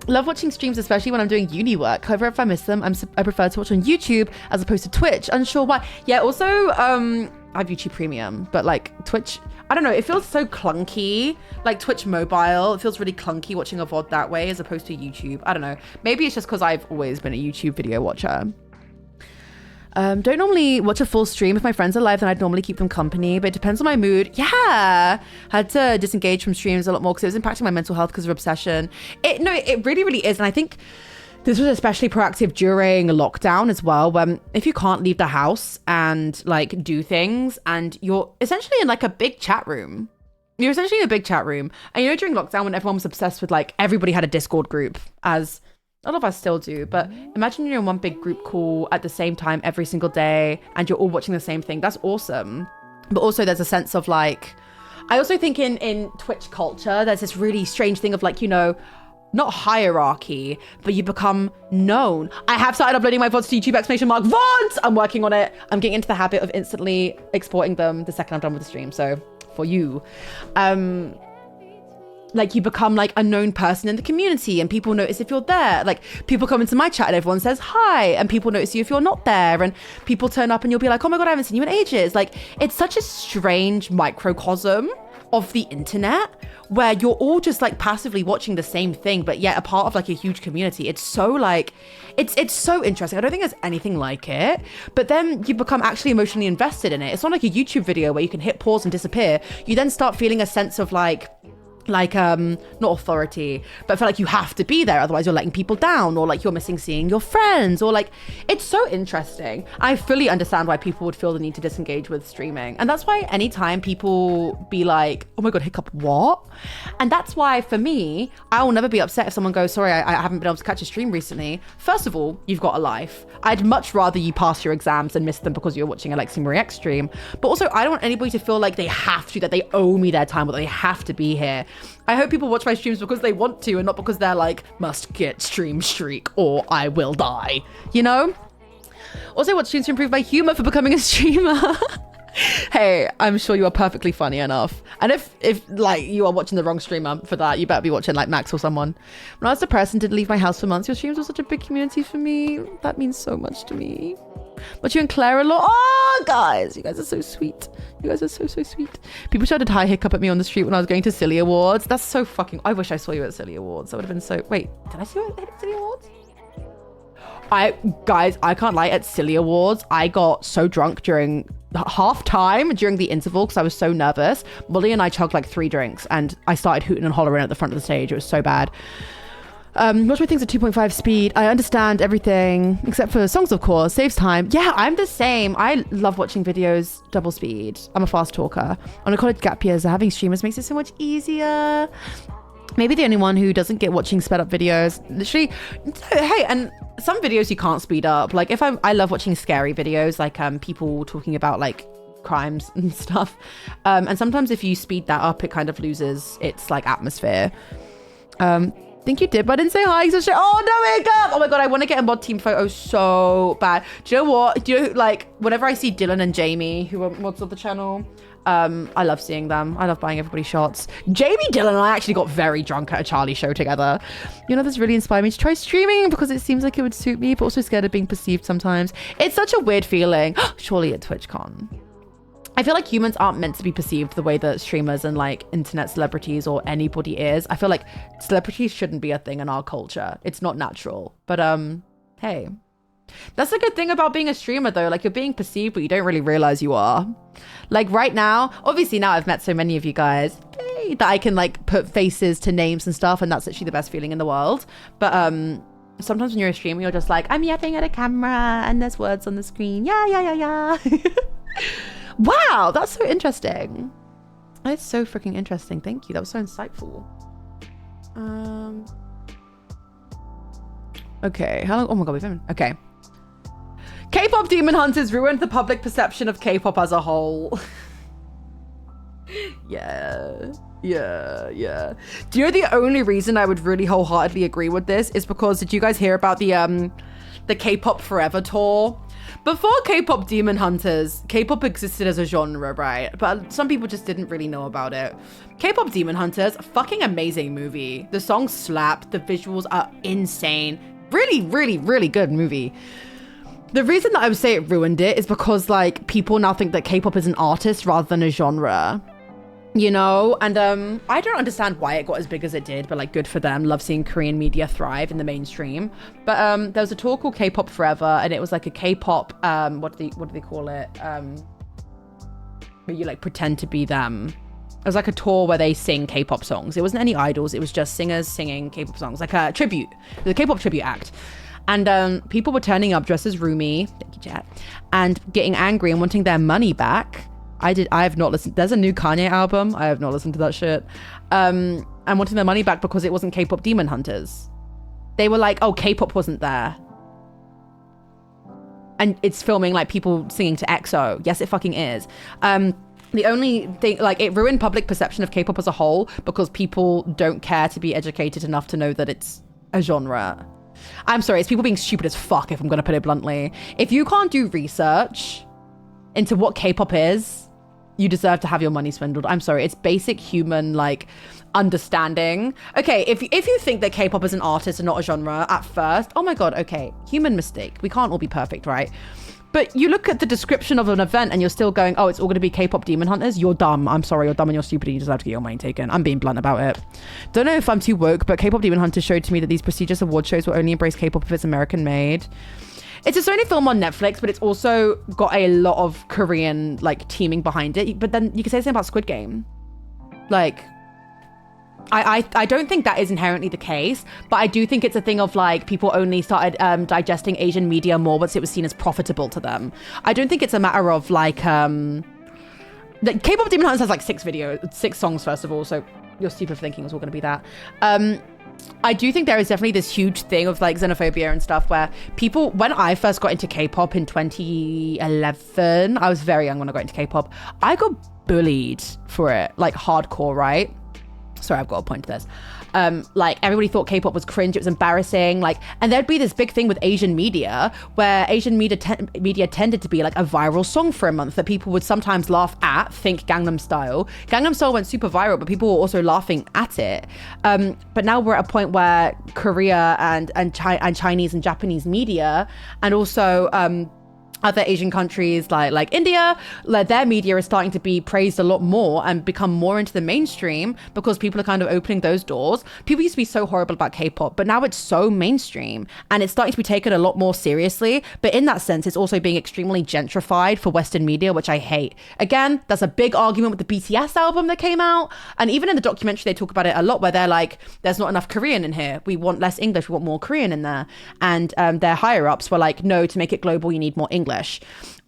Love watching streams, especially when I'm doing uni work. However, if I miss them, I prefer to watch on YouTube as opposed to Twitch. Unsure why. Yeah, also, I have YouTube Premium, but like Twitch, I don't know, it feels so clunky. Like Twitch mobile, it feels really clunky watching a VOD that way as opposed to YouTube. I don't know. Maybe it's just because I've always been a YouTube video watcher. Don't normally watch a full stream. If my friends are live, then I'd normally keep them company, but it depends on my mood. Yeah, had to disengage from streams a lot more because it was impacting my mental health because of obsession. It really, really is. And I think this was especially proactive during lockdown as well, when if you can't leave the house and like do things and you're essentially in like a big chat room. You're essentially in a big chat room. And you know, during lockdown when everyone was obsessed with like, everybody had a Discord group, as a lot of us still do, but imagine you're in one big group call at the same time every single day and you're all watching the same thing. That's awesome. But also there's a sense of like, I also think in Twitch culture, there's this really strange thing of like, you know, not hierarchy, but you become known. I have started uploading my VODs to YouTube, !VODs! I'm working on it. I'm getting into the habit of instantly exporting them the second I'm done with the stream. So for you, like you become like a known person in the community and people notice if you're there. Like people come into my chat and everyone says hi and people notice you if you're not there and people turn up and you'll be like, oh my God, I haven't seen you in ages. Like it's such a strange microcosm of the internet where you're all just like passively watching the same thing, but yet a part of like a huge community. It's so like, it's so interesting. I don't think there's anything like it, but then you become actually emotionally invested in it. It's not like a YouTube video where you can hit pause and disappear. You then start feeling a sense of like not authority, but I feel like you have to be there, otherwise you're letting people down, or like you're missing seeing your friends, or like it's so interesting. I fully understand why people would feel the need to disengage with streaming, and that's why anytime people be like, oh my God, hiccup, what? And that's why for me, I will never be upset if someone goes, sorry, I haven't been able to catch a stream recently. First of all, you've got a life. I'd much rather you pass your exams and miss them because you're watching a Lexi Marie X stream. But also, I don't want anybody to feel like they have to, that they owe me their time, or they have to be here. I hope people watch my streams because they want to and not because they're like, must get stream streak or I will die, you know? Also, watch streams to improve my humor for becoming a streamer. Hey, I'm sure you are perfectly funny enough. And if like you are watching the wrong streamer for that, you better be watching like Max or someone. When I was depressed and didn't leave my house for months, your streams were such a big community for me. That means so much to me. But you and Claire a lot. Oh, guys, you guys are so sweet. You guys are so, so sweet. People shouted hi hiccup at me on the street when I was going to Silly Awards. That's so fucking... I wish I saw you at Silly Awards. That would have been so... Wait, did I see you at Silly Awards? Guys, I can't lie. At Silly Awards, I got so drunk during half time during the interval because I was so nervous. Molly and I chugged like 3 drinks and I started hooting and hollering at the front of the stage. It was so bad. Watch my things at 2.5 speed. I understand everything except for songs, of course. Saves time. Yeah, I'm the same. I love watching videos double speed. I'm a fast talker. On a college gap year, so having streamers makes it so much easier. Maybe the only one who doesn't get watching sped up videos. Literally, hey, and some videos you can't speed up. Like if I love watching scary videos, like people talking about like crimes and stuff. And sometimes if you speed that up, it kind of loses its like atmosphere. Think you did, but I didn't say hi. So oh no, makeup! Oh my God, I want to get a mod team photo so bad. Do you know what? Do you know, like whenever I see Dylan and Jamie, who are mods of the channel, I love seeing them. I love buying everybody shots. Jamie Dillon and I actually got very drunk at a Charlie show together. You know, this really inspired me to try streaming because it seems like it would suit me, but also scared of being perceived sometimes. It's such a weird feeling. Surely at TwitchCon. I feel like humans aren't meant to be perceived the way that streamers and like internet celebrities or anybody is. I feel like celebrities shouldn't be a thing in our culture. It's not natural. But hey. That's a good thing about being a streamer though. Like, you're being perceived, but you don't really realize you are. Like right now, obviously now I've met so many of you guys that I can like put faces to names and stuff, and that's actually the best feeling in the world. But sometimes when you're a streamer, you're just like, I'm yapping at a camera and there's words on the screen. Yeah. Wow, that's so interesting. That's so freaking interesting. Thank you. That was so insightful. Okay, how long? Oh my god, we've been okay. K-pop demon hunters ruined the public perception of K-pop as a whole. Yeah. Do you know the only reason I would really wholeheartedly agree with this is because, did you guys hear about the K-pop Forever tour? Before K-pop demon hunters, K-pop existed as a genre, right? But some people just didn't really know about it. K-pop demon hunters, fucking amazing movie. The songs slap, the visuals are insane. Really good movie. The reason that I would say it ruined it is because like people now think that K-pop is an artist rather than a genre, you know? And I don't understand why it got as big as it did, but like good for them. Love seeing Korean media thrive in the mainstream. But there was a tour called K-pop Forever, and it was like a K-pop what do they call it? Where you like pretend to be them. It was like a tour where they sing K-pop songs. It wasn't any idols. It was just singers singing K-pop songs, like a tribute, the K-pop tribute act. And people were turning up dressed as Rumi, thank you, chat, and getting angry and wanting their money back. I have not listened. There's a new Kanye album. I have not listened to that shit. And wanting their money back because it wasn't K-pop demon hunters. They were like, oh, K-pop wasn't there. And it's filming like people singing to EXO. Yes, it fucking is. The only thing, like, it ruined public perception of K-pop as a whole because people don't care to be educated enough to know that it's a genre. I'm sorry, it's people being stupid as fuck, if I'm going to put it bluntly. If you can't do research into what K-pop is, you deserve to have your money swindled. I'm sorry, it's basic human, like, understanding. Okay, if you think that K-pop is an artist and not a genre at first, oh my god, okay, human mistake. We can't all be perfect, right? But you look at the description of an event and you're still going, oh, it's all going to be K-pop demon hunters. You're dumb. I'm sorry, you're dumb and you're stupid and you deserve to get your money taken. I'm being blunt about it. Don't know if I'm too woke, but K-pop demon hunters showed to me that these prestigious award shows will only embrace K-pop if it's American made. It's a Sony film on Netflix, but it's also got a lot of Korean like teaming behind it. But then you can say the same about Squid Game. Like, I don't think that is inherently the case, but I do think it's a thing of like people only started digesting Asian media more once it was seen as profitable to them. I don't think it's a matter of like the K-pop Demon Hunters has like 6 songs first of all, so your stupid thinking was all going to be that. I do think there is definitely this huge thing of like xenophobia and stuff where people, when I first got into K-pop in 2011, I was very young when I got into K-pop, I got bullied for it, like hardcore, right? Sorry, I've got to point to this. Like everybody thought K-pop was cringe, it was embarrassing, like, and there'd be this big thing with Asian media where Asian media tended to be like a viral song for a month that people would sometimes laugh at. Think Gangnam Style. Gangnam Style went super viral, but people were also laughing at it. But now we're at a point where Korea and Chinese and Japanese media, and also other Asian countries like India, like their media is starting to be praised a lot more and become more into the mainstream because people are kind of opening those doors. People used to be so horrible about K-pop, but now it's so mainstream and it's starting to be taken a lot more seriously. But in that sense, it's also being extremely gentrified for Western media, which I hate. Again, that's a big argument with the BTS album that came out. And even in the documentary, they talk about it a lot where they're like, there's not enough Korean in here. We want less English. We want more Korean in there. And their higher ups were like, no, to make it global, you need more English.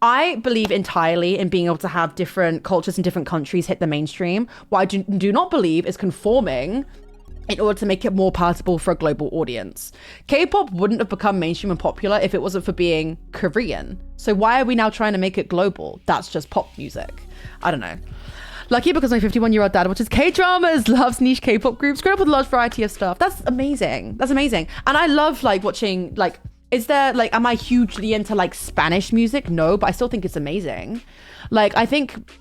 I believe entirely in being able to have different cultures in different countries hit the mainstream. What I do not believe is conforming in order to make it more palatable for a global audience. K-pop wouldn't have become mainstream and popular if it wasn't for being Korean. So why are we now trying to make it global? That's just pop music. I don't know. Lucky because my 51-year-old dad watches K-dramas, loves niche K-pop groups, grew up with a large variety of stuff. That's amazing. That's amazing. And I love like watching like, is there like, am I hugely into like Spanish music? No, but I still think it's amazing. Like, I think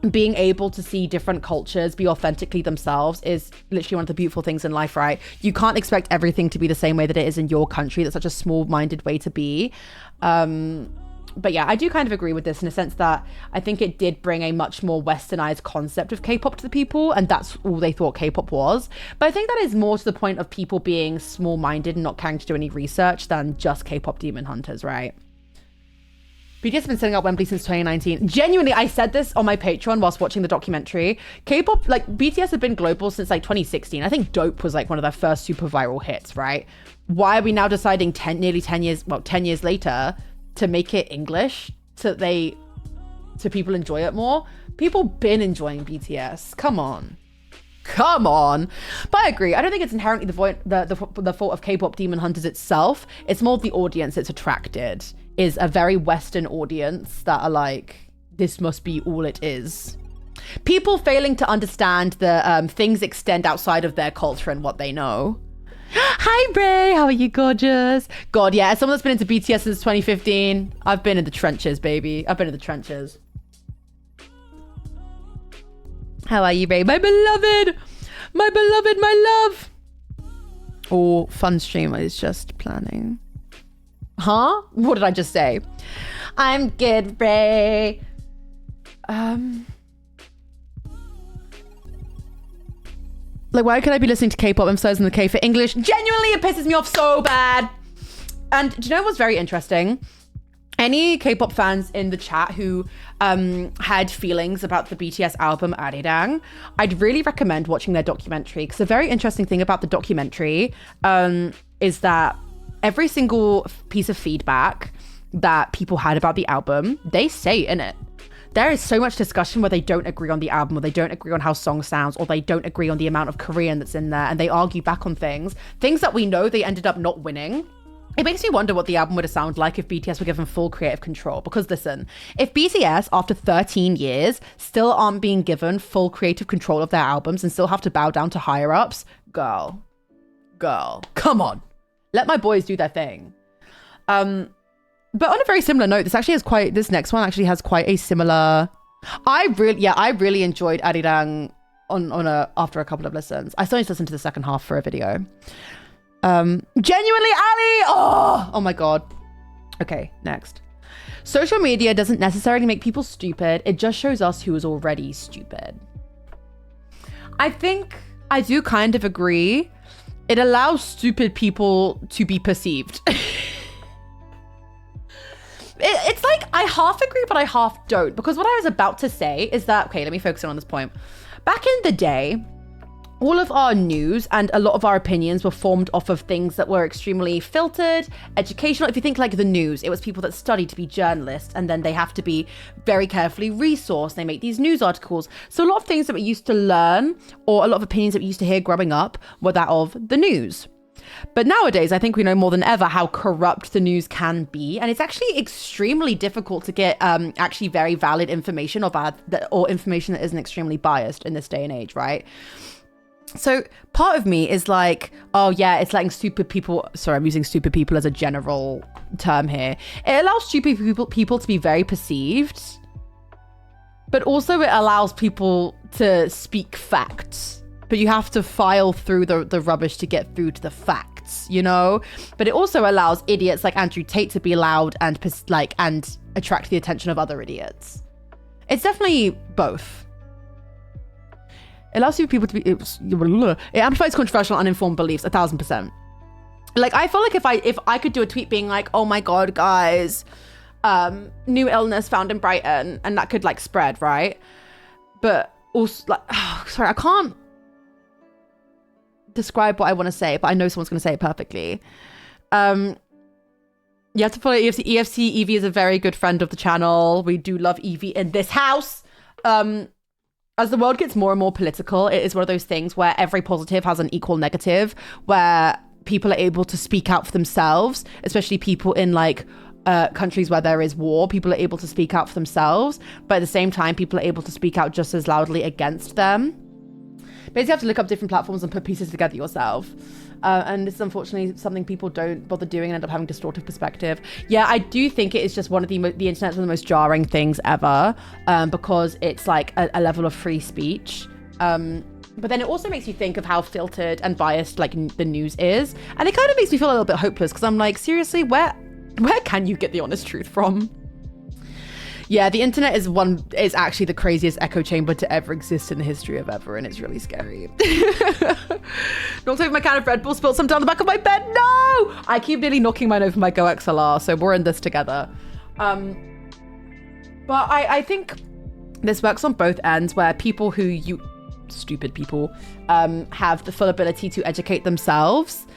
being able to see different cultures be authentically themselves is literally one of the beautiful things in life, right? You can't expect everything to be the same way that it is in your country. That's such a small-minded way to be. But yeah, I do kind of agree with this in a sense that I think it did bring a much more westernized concept of K-pop to the people, and that's all they thought K-pop was. But I think that is more to the point of people being small-minded and not caring to do any research than just K-pop demon hunters, right? BTS has been setting up Wembley since 2019. Genuinely, I said this on my Patreon whilst watching the documentary. K-pop, like, BTS have been global since like 2016. I think Dope was like one of their first super viral hits, right? Why are we now deciding 10 years later to make it English so people enjoy it more? People been enjoying BTS. Come on. But I agree. I don't think it's inherently the fault of K-pop demon hunters itself. It's more the audience it's attracted is a very Western audience that are like, this must be all it is. People failing to understand the things extend outside of their culture and what they know. Hi, Bray. How are you, gorgeous? God, yeah. As someone that's been into BTS since 2015, I've been in the trenches, baby. I've been in the trenches. How are you, Bray? My beloved. My love. Oh, fun stream is just planning. Huh? What did I just say? I'm good, Bray. Like, why could I be listening to K-pop emphasizing the K for English? Genuinely, it pisses me off so bad. And do you know what's very interesting? Any K-pop fans in the chat who had feelings about the BTS album Arirang, I'd really recommend watching their documentary, because a very interesting thing about the documentary is that every single piece of feedback that people had about the album, they say in it. There is so much discussion where they don't agree on the album, or they don't agree on how song sounds, or they don't agree on the amount of Korean that's in there, and they argue back on things that we know they ended up not winning. It makes me wonder what the album would have sounded like if BTS were given full creative control. Because listen, if BTS, after 13 years, still aren't being given full creative control of their albums and still have to bow down to higher ups, girl, come on. Let my boys do their thing. But on a very similar note, this next one actually has quite a similar. I really enjoyed Arirang after a couple of listens. I still need to listen to the second half for a video. Genuinely, Ali! Oh my God. Okay, next. Social media doesn't necessarily make people stupid. It just shows us who is already stupid. I think I do kind of agree. It allows stupid people to be perceived. It's like I half agree, but I half don't. Because what I was about to say is that, okay, let me focus in on this point. Back in the day, all of our news and a lot of our opinions were formed off of things that were extremely filtered, educational. If you think like the news, it was people that study to be journalists, and then they have to be very carefully resourced. They make these news articles. So a lot of things that we used to learn, or a lot of opinions that we used to hear growing up, were that of the news. But nowadays, I think we know more than ever how corrupt the news can be. And it's actually extremely difficult to get actually very valid information or information that isn't extremely biased in this day and age, right? So part of me is like, oh yeah, it's letting stupid people, sorry, I'm using stupid people as a general term here. It allows stupid people to be very perceived, but also it allows people to speak facts. But you have to file through the rubbish to get through to the facts, you know? But it also allows idiots like Andrew Tate to be loud and attract the attention of other idiots. It's definitely both. It allows people to be, it amplifies controversial, uninformed beliefs 1,000%. Like, I feel like if I could do a tweet being like, oh my God, guys, new illness found in Brighton, and that could like spread, right? But also like, sorry, I can't describe what I want to say, but I know someone's going to say it perfectly. You have to follow EFC. EFC Evie is a very good friend of the channel. We do love Evie in this house. As the world gets more and more political, it is one of those things where every positive has an equal negative, where people are able to speak out for themselves, especially people in like countries where there is war. People are able to speak out for themselves, but at the same time, people are able to speak out just as loudly against them. Basically, you have to look up different platforms and put pieces together yourself. And this is unfortunately something people don't bother doing and end up having distorted perspective. Yeah, I do think it is just one of the internet's one of the most jarring things ever, because it's like a level of free speech. But then it also makes you think of how filtered and biased like the news is. And it kind of makes me feel a little bit hopeless because I'm like, seriously, where can you get the honest truth from? Yeah, the internet is actually the craziest echo chamber to ever exist in the history of ever, and it's really scary. Knocked over my can of Red Bull, spilled some down the back of my bed. No! I keep nearly knocking mine over my Go XLR, so we're in this together. But I think this works on both ends, where people who stupid people have the full ability to educate themselves.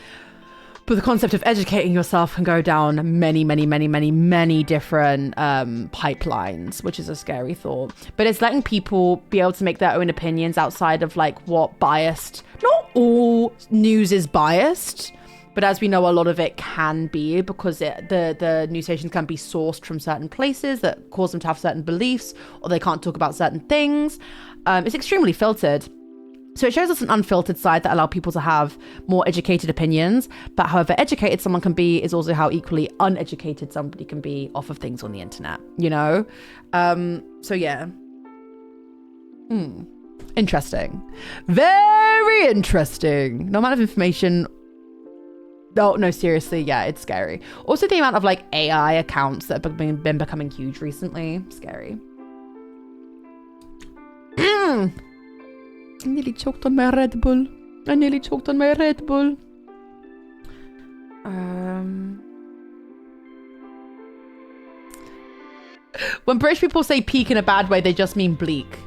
But the concept of educating yourself can go down many, many, many, many, many different pipelines, which is a scary thought. But it's letting people be able to make their own opinions outside of like what biased. Not all news is biased, but as we know, a lot of it can be, because the news stations can be sourced from certain places that cause them to have certain beliefs, or they can't talk about certain things. It's extremely filtered. So it shows us an unfiltered side that allow people to have more educated opinions. But however educated someone can be is also how equally uneducated somebody can be off of things on the internet, you know? So yeah. Interesting. Very interesting. No amount of information. No, seriously. Yeah, it's scary. Also the amount of like AI accounts that have been becoming huge recently. Scary. I nearly choked on my Red Bull. When British people say peak in a bad way, they just mean bleak.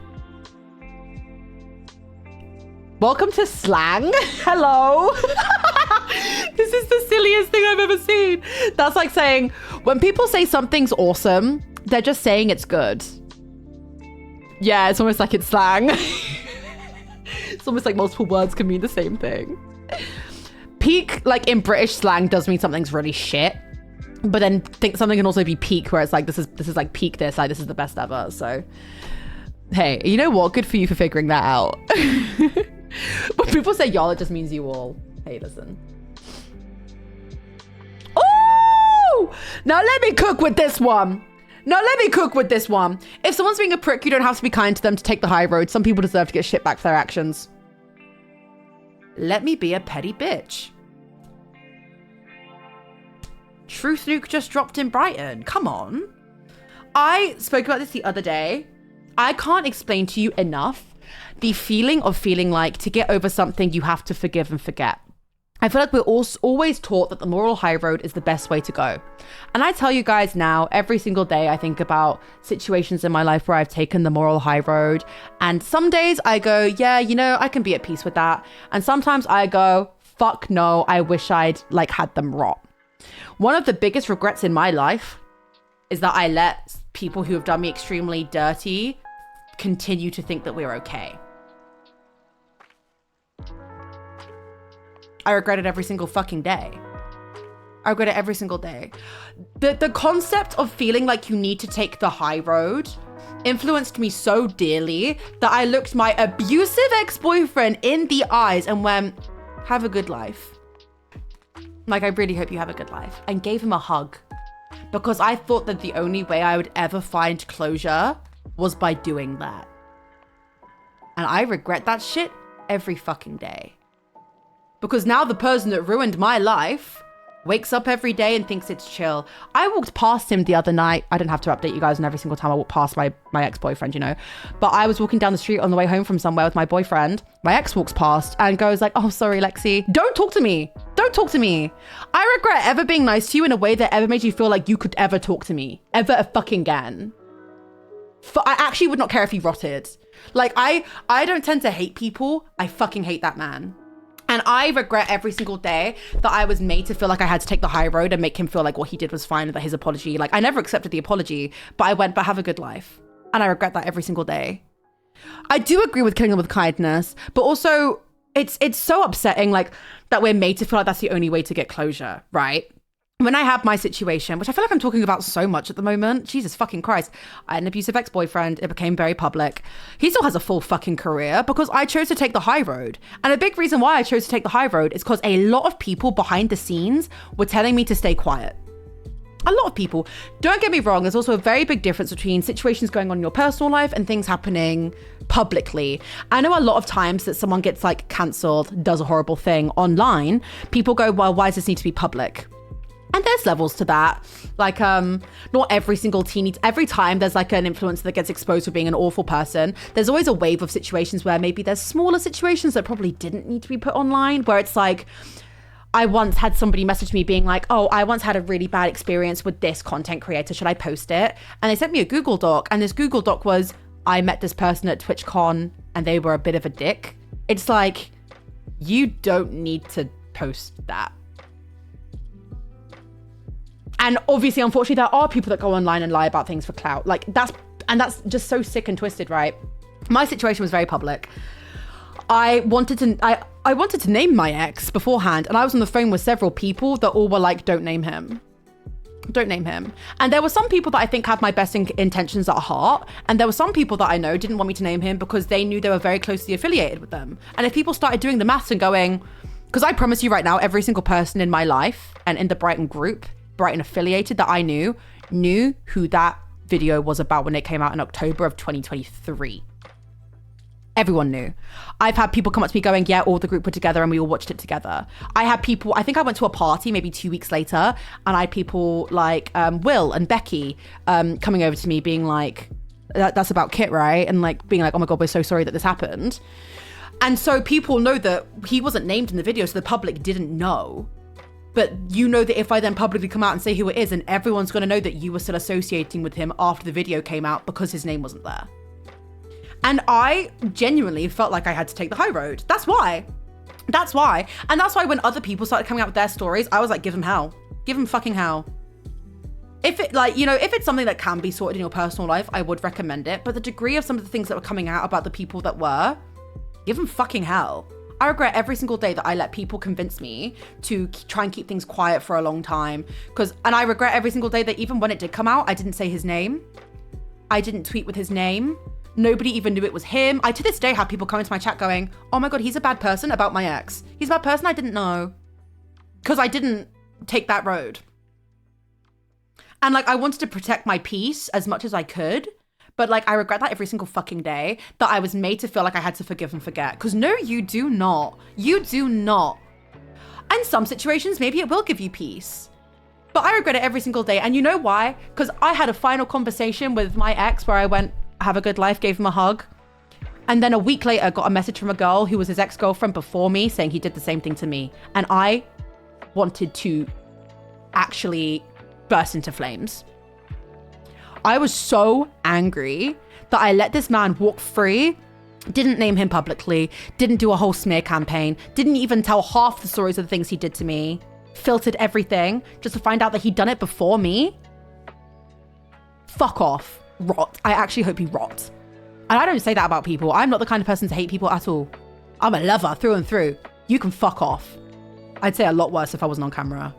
Welcome to slang. Hello. This is the silliest thing I've ever seen. That's like saying, when people say something's awesome, they're just saying it's good. Yeah, it's almost like it's slang. It's almost like multiple words can mean the same thing. Peak, like in British slang, does mean something's really shit. But then think something can also be peak, where it's like, this is like peak this, like this is the best ever. So, hey, you know what? Good for you for figuring that out. When people say y'all, it just means you all. Hey, listen. Oh! Now let me cook with this one. If someone's being a prick, you don't have to be kind to them to take the high road. Some people deserve to get shit back for their actions. Let me be a petty bitch. Truth nuke just dropped in Brighton. Come on. I spoke about this the other day. I can't explain to you enough the feeling of feeling like to get over something, you have to forgive and forget. I feel like we're always taught that the moral high road is the best way to go. And I tell you guys now, every single day I think about situations in my life where I've taken the moral high road. And some days I go, yeah, you know, I can be at peace with that. And sometimes I go, fuck no, I wish I'd like had them rot. One of the biggest regrets in my life is that I let people who have done me extremely dirty continue to think that we're okay. I regret it every single fucking day. The concept of feeling like you need to take the high road influenced me so dearly that I looked my abusive ex-boyfriend in the eyes and went, have a good life. Like, I really hope you have a good life. And gave him a hug. Because I thought that the only way I would ever find closure was by doing that. And I regret that shit every fucking day. Because now the person that ruined my life wakes up every day and thinks it's chill. I walked past him the other night. I didn't have to update you guys on every single time I walk past my ex-boyfriend, you know. But I was walking down the street on the way home from somewhere with my boyfriend. My ex walks past and goes like, oh, sorry, Lexi. Don't talk to me. I regret ever being nice to you in a way that ever made you feel like you could ever talk to me. Ever fucking again. I actually would not care if he rotted. Like, I don't tend to hate people. I fucking hate that man. And I regret every single day that I was made to feel like I had to take the high road and make him feel like what he did was fine and that his apology, like I never accepted the apology, but I went, but have a good life. And I regret that every single day. I do agree with killing them with kindness, but also it's so upsetting like that we're made to feel like that's the only way to get closure, right? when I had my situation, which I feel like I'm talking about so much at the moment, Jesus fucking Christ, I had an abusive ex-boyfriend. It became very public. He still has a full fucking career because I chose to take the high road. And a big reason why I chose to take the high road is because a lot of people behind the scenes were telling me to stay quiet. A lot of people. Don't get me wrong, there's also a very big difference between situations going on in your personal life and things happening publicly. I know a lot of times that someone gets like cancelled, does a horrible thing online, people go, well, why does this need to be public? And there's levels to that. Like, not every single every time there's like an influencer that gets exposed for being an awful person, there's always a wave of situations where maybe there's smaller situations that probably didn't need to be put online, where it's like, I once had somebody message me being like, oh, I once had a really bad experience with this content creator. Should I post it? And they sent me a Google Doc. And this Google Doc was, I met this person at TwitchCon and they were a bit of a dick. It's like, you don't need to post that. And obviously, unfortunately, there are people that go online and lie about things for clout. Like that's just so sick and twisted, right? My situation was very public. I wanted to name my ex beforehand, and I was on the phone with several people that all were like, don't name him. Don't name him. And there were some people that I think had my best intentions at heart. And there were some people that I know didn't want me to name him because they knew they were very closely affiliated with them. And if people started doing the maths and going, because I promise you right now, every single person in my life and in the Brighton group, Brighton affiliated that I knew who that video was about when it came out in October of 2023. Everyone knew. I've had people come up to me going, yeah, all the group were together and we all watched it together. I had people, I think I went to a party maybe 2 weeks later, and I had people like Will and Becky coming over to me being like, that's about Kit, right? And like being like, oh my God, we're so sorry that this happened. And so people know that he wasn't named in the video, so the public didn't know. But you know that if I then publicly come out and say who it is, and everyone's going to know that you were still associating with him after the video came out because his name wasn't there. And I genuinely felt like I had to take the high road. That's why. And that's why when other people started coming out with their stories, I was like, give them hell. Give them fucking hell. If it like, you know, if it's something that can be sorted in your personal life, I would recommend it. But the degree of some of the things that were coming out about the people that were, give them fucking hell. I regret every single day that I let people convince me to try and keep things quiet for a long time. And I regret every single day that even when it did come out, I didn't say his name. I didn't tweet with his name. Nobody even knew it was him. I, to this day, have people come into my chat going, oh my God, he's a bad person about my ex. He's a bad person I didn't know. Because I didn't take that road. And like, I wanted to protect my peace as much as I could. But like, I regret that every single fucking day, that I was made to feel like I had to forgive and forget. Because no, you do not. You do not. And some situations, maybe it will give you peace. But I regret it every single day. And you know why? Because I had a final conversation with my ex where I went, have a good life, gave him a hug. And then a week later, got a message from a girl who was his ex-girlfriend before me saying he did the same thing to me. And I wanted to actually burst into flames. I was so angry that I let this man walk free, didn't name him publicly, didn't do a whole smear campaign, didn't even tell half the stories of the things he did to me, filtered everything just to find out that he'd done it before me. Fuck off. Rot. I actually hope you rot. And I don't say that about people. I'm not the kind of person to hate people at all. I'm a lover through and through. You can fuck off. I'd say a lot worse if I wasn't on camera.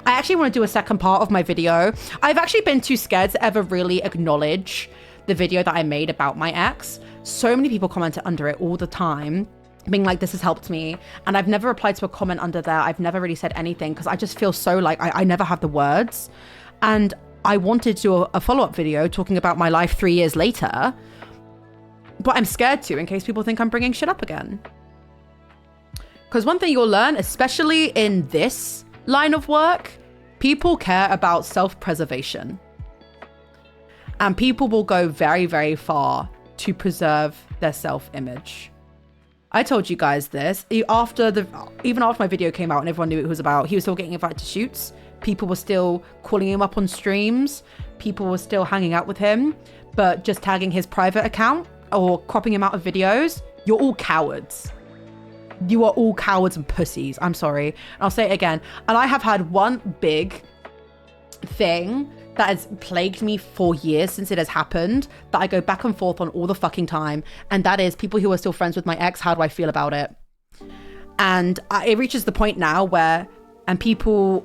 I actually want to do a second part of my video. I've actually been too scared to ever really acknowledge the video that I made about my ex. So many people commented under it all the time, being like, this has helped me. And I've never replied to a comment under there. I've never really said anything because I just feel so like I never have the words. And I wanted to do a follow-up video talking about my life 3 years later, but I'm scared to in case people think I'm bringing shit up again. Because one thing you'll learn, especially in this line of work, people care about self-preservation. And people will go very, very far to preserve their self-image. I told you guys this. Even after my video came out and everyone knew what it was about, he was still getting invited to shoots. People were still calling him up on streams. People were still hanging out with him, but just tagging his private account or cropping him out of videos. You're all cowards. You are all cowards and pussies. I'm sorry. And I'll say it again. And I have had one big thing that has plagued me for years since it has happened, that I go back and forth on all the fucking time. And that is people who are still friends with my ex. How do I feel about it? And it reaches the point now where, and people,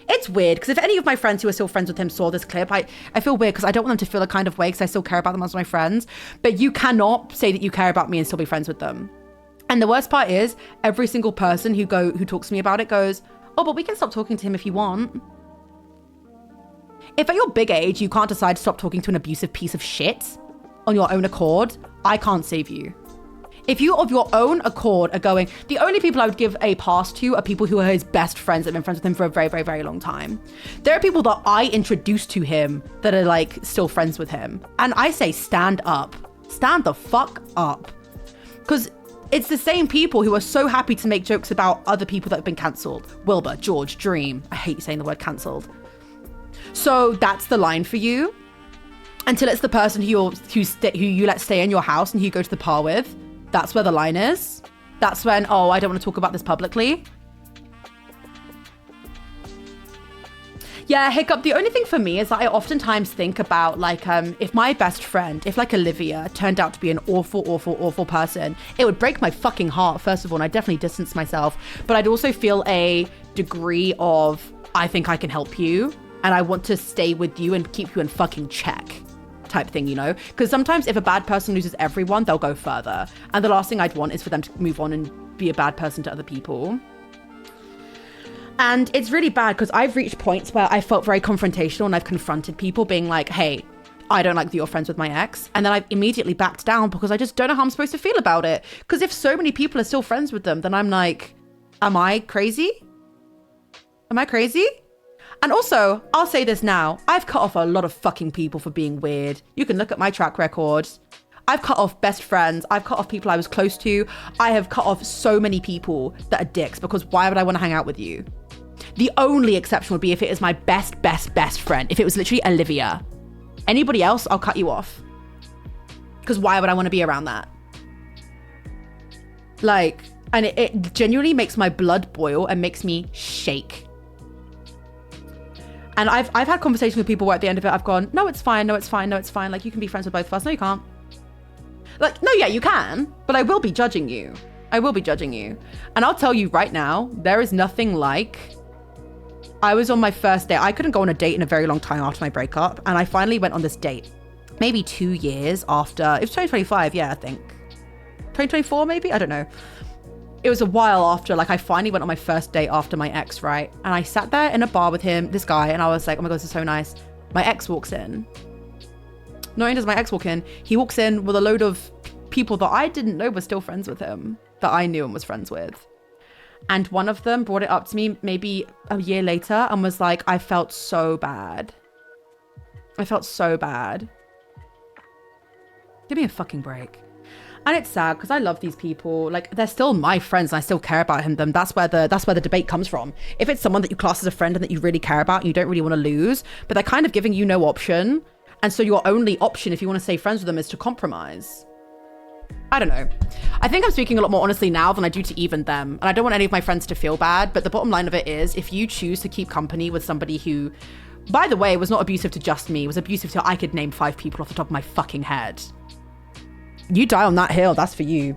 it's weird because if any of my friends who are still friends with him saw this clip, I feel weird because I don't want them to feel a kind of way because I still care about them as my friends. But you cannot say that you care about me and still be friends with them. And the worst part is every single person who talks to me about it goes, oh, but we can stop talking to him if you want. If at your big age, you can't decide to stop talking to an abusive piece of shit on your own accord, I can't save you. If you of your own accord are going, the only people I would give a pass to are people who are his best friends that have been friends with him for a very, very, very long time. There are people that I introduced to him that are like still friends with him. And I say, stand up. Stand the fuck up. Because it's the same people who are so happy to make jokes about other people that have been cancelled. Wilbur, George, Dream. I hate saying the word cancelled. So that's the line for you. Until it's the person who you let stay in your house and who you go to the bar with. That's where the line is. That's when, oh, I don't want to talk about this publicly. Yeah, hiccup. The only thing for me is that I oftentimes think about like, if my best friend, if like Olivia turned out to be an awful, awful, awful person, it would break my fucking heart, first of all, and I'd definitely distance myself. But I'd also feel a degree of, I think I can help you and I want to stay with you and keep you in fucking check. Type thing, you know, because sometimes if a bad person loses everyone, they'll go further, and the last thing I'd want is for them to move on and be a bad person to other people. And it's really bad because I've reached points where I felt very confrontational and I've confronted people being like, hey, I don't like that you're friends with my ex, and then I've immediately backed down because I just don't know how I'm supposed to feel about it. Because if so many people are still friends with them, then I'm like, am I crazy? And also, I'll say this now, I've cut off a lot of fucking people for being weird. You can look at my track record. I've cut off best friends. I've cut off people I was close to. I have cut off so many people that are dicks because why would I want to hang out with you? The only exception would be if it is my best friend. If it was literally Olivia. Anybody else, I'll cut you off. Because why would I want to be around that? Like, and it genuinely makes my blood boil and makes me shake. And I've had conversations with people where at the end of it, I've gone, no, it's fine. Like, you can be friends with both of us. No, you can't. Like, no, yeah, you can, but I will be judging you. And I'll tell you right now, there is nothing like, I was on my first date. I couldn't go on a date in a very long time after my breakup. And I finally went on this date, maybe 2 years after, it was 2025. Yeah, I think 2024, maybe. I don't know. It was a while after, like, I finally went on my first date after my ex, right? And I sat there in a bar with him, this guy, and I was like, oh my God, this is so nice. My ex walks in. Not only does my ex walk in, he walks in with a load of people that I didn't know were still friends with him, that I knew and was friends with. And one of them brought it up to me maybe a year later and was like, I felt so bad. Give me a fucking break. And it's sad because I love these people. Like, they're still my friends and I still care about them. That's where the debate comes from. If it's someone that you class as a friend and that you really care about and you don't really want to lose, but they're kind of giving you no option. And so your only option, if you want to stay friends with them, is to compromise. I don't know. I think I'm speaking a lot more honestly now than I do to even them. And I don't want any of my friends to feel bad. But the bottom line of it is, if you choose to keep company with somebody who, by the way, was not abusive to just me, was abusive to, I could name 5 people off the top of my fucking head. You die on that hill, that's for you.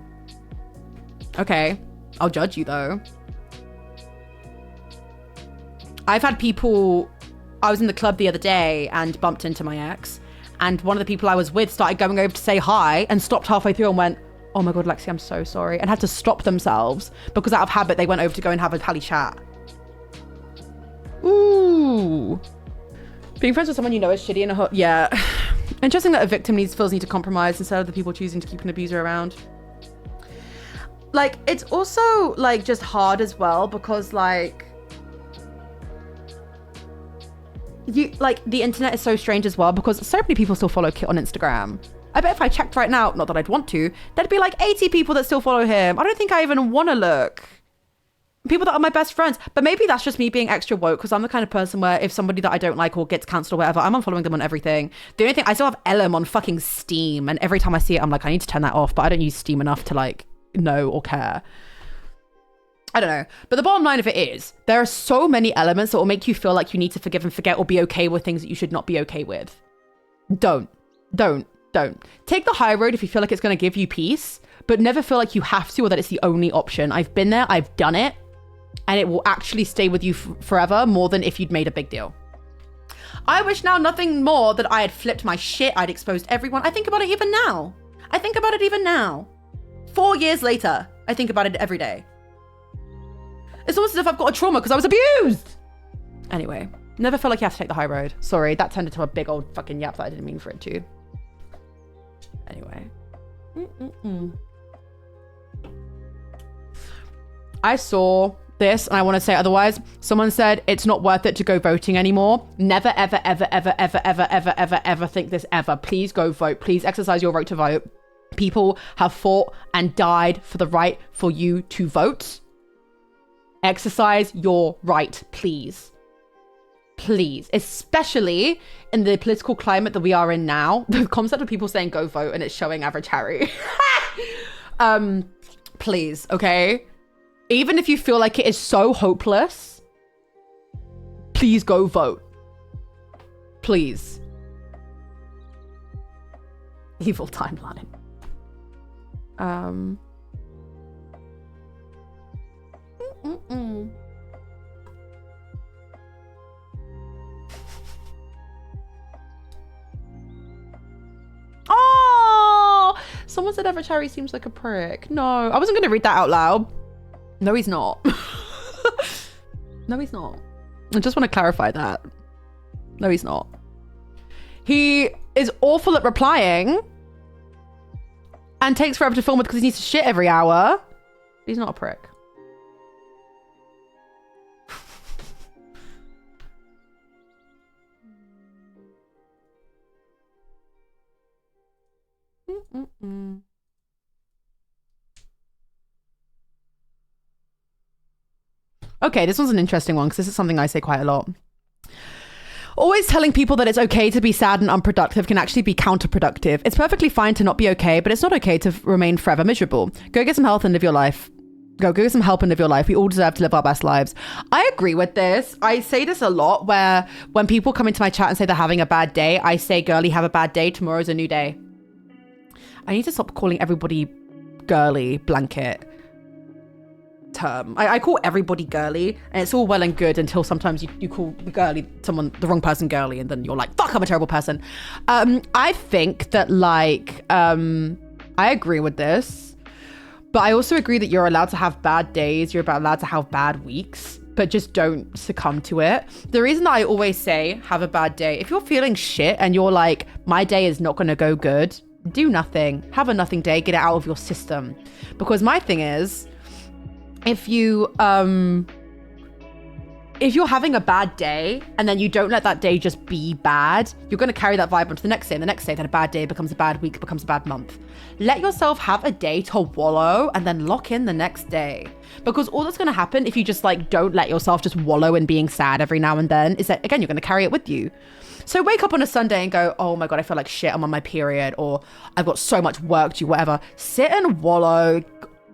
Okay, I'll judge you though. I've had people, I was in the club the other day and bumped into my ex, and one of the people I was with started going over to say hi and stopped halfway through and went, oh my God, Lexi, I'm so sorry, and had to stop themselves because out of habit they went over to go and have a pally chat. Ooh. Being friends with someone you know is shitty in a hot, yeah. Interesting that a victim feels need to compromise instead of the people choosing to keep an abuser around. Like, it's also like just hard as well because like you like the internet is so strange as well because so many people still follow Kit on Instagram. I bet if I checked right now, not that I'd want to, there'd be like 80 people that still follow him. I don't think I even want to look. People that are my best friends, but maybe that's just me being extra woke because I'm the kind of person where if somebody that I don't like or gets cancelled or whatever, I'm unfollowing them on everything. The only thing, I still have Elm on fucking Steam, and every time I see it, I'm like, I need to turn that off, but I don't use Steam enough to like know or care. I don't know. But the bottom line of it is, there are so many elements that will make you feel like you need to forgive and forget or be okay with things that you should not be okay with. Don't. Take the high road if you feel like it's going to give you peace, but never feel like you have to or that it's the only option. I've been there, I've done it, and it will actually stay with you forever more than if you'd made a big deal. I wish now nothing more that I had flipped my shit, I'd exposed everyone. I think about it even now. 4 years later, I think about it every day. It's almost as if I've got a trauma because I was abused. Anyway, never feel like you have to take the high road. Sorry, that turned into a big old fucking yap that I didn't mean for it to. Anyway. I saw this and I want to say otherwise. Someone said it's not worth it to go voting anymore. Never, ever, ever, ever, ever, ever, ever, ever, ever think this ever. Please go vote. Please exercise your right to vote. People have fought and died for the right for you to vote. Exercise your right, please. Please. Especially in the political climate that we are in now. The concept of people saying go vote and it's showing average Harry. Please, okay? Even if you feel like it is so hopeless, please go vote. Please. Evil timeline. Oh, someone said average Harry seems like a prick. No, I wasn't going to read that out loud. No, he's not. No, he's not. I just want to clarify that. No, he's not. He is awful at replying and takes forever to film with because he needs to shit every hour. He's not a prick. Okay, this one's an interesting one because this is something I say quite a lot. Always telling people that it's okay to be sad and unproductive can actually be counterproductive. It's perfectly fine to not be okay, but it's not okay to remain forever miserable. Go get some health and live your life. Go get some help and live your life. We all deserve to live our best lives. I agree with this. I say this a lot where when people come into my chat and say they're having a bad day, I say, girly, have a bad day. Tomorrow's a new day. I need to stop calling everybody girly blanket term. I call everybody girly and it's all well and good until sometimes you call the girly the wrong person girly and then you're like, fuck, I'm a terrible person. I think that I agree with this, but I also agree that you're allowed to have bad days, you're allowed to have bad weeks, but just don't succumb to it. The reason that I always say have a bad day, if you're feeling shit and you're like, my day is not going to go good, do nothing. Have a nothing day, get it out of your system. Because my thing is, if you're having a bad day and then you don't let that day just be bad, you're going to carry that vibe onto the next day, and the next day, then a bad day becomes a bad week, becomes a bad month. Let yourself have a day to wallow and then lock in the next day. Because all that's going to happen if you just don't let yourself just wallow in being sad every now and then is that, again, you're going to carry it with you. So wake up on a Sunday and go, oh my God, I feel like shit, I'm on my period, or I've got so much work to do, whatever. Sit and wallow,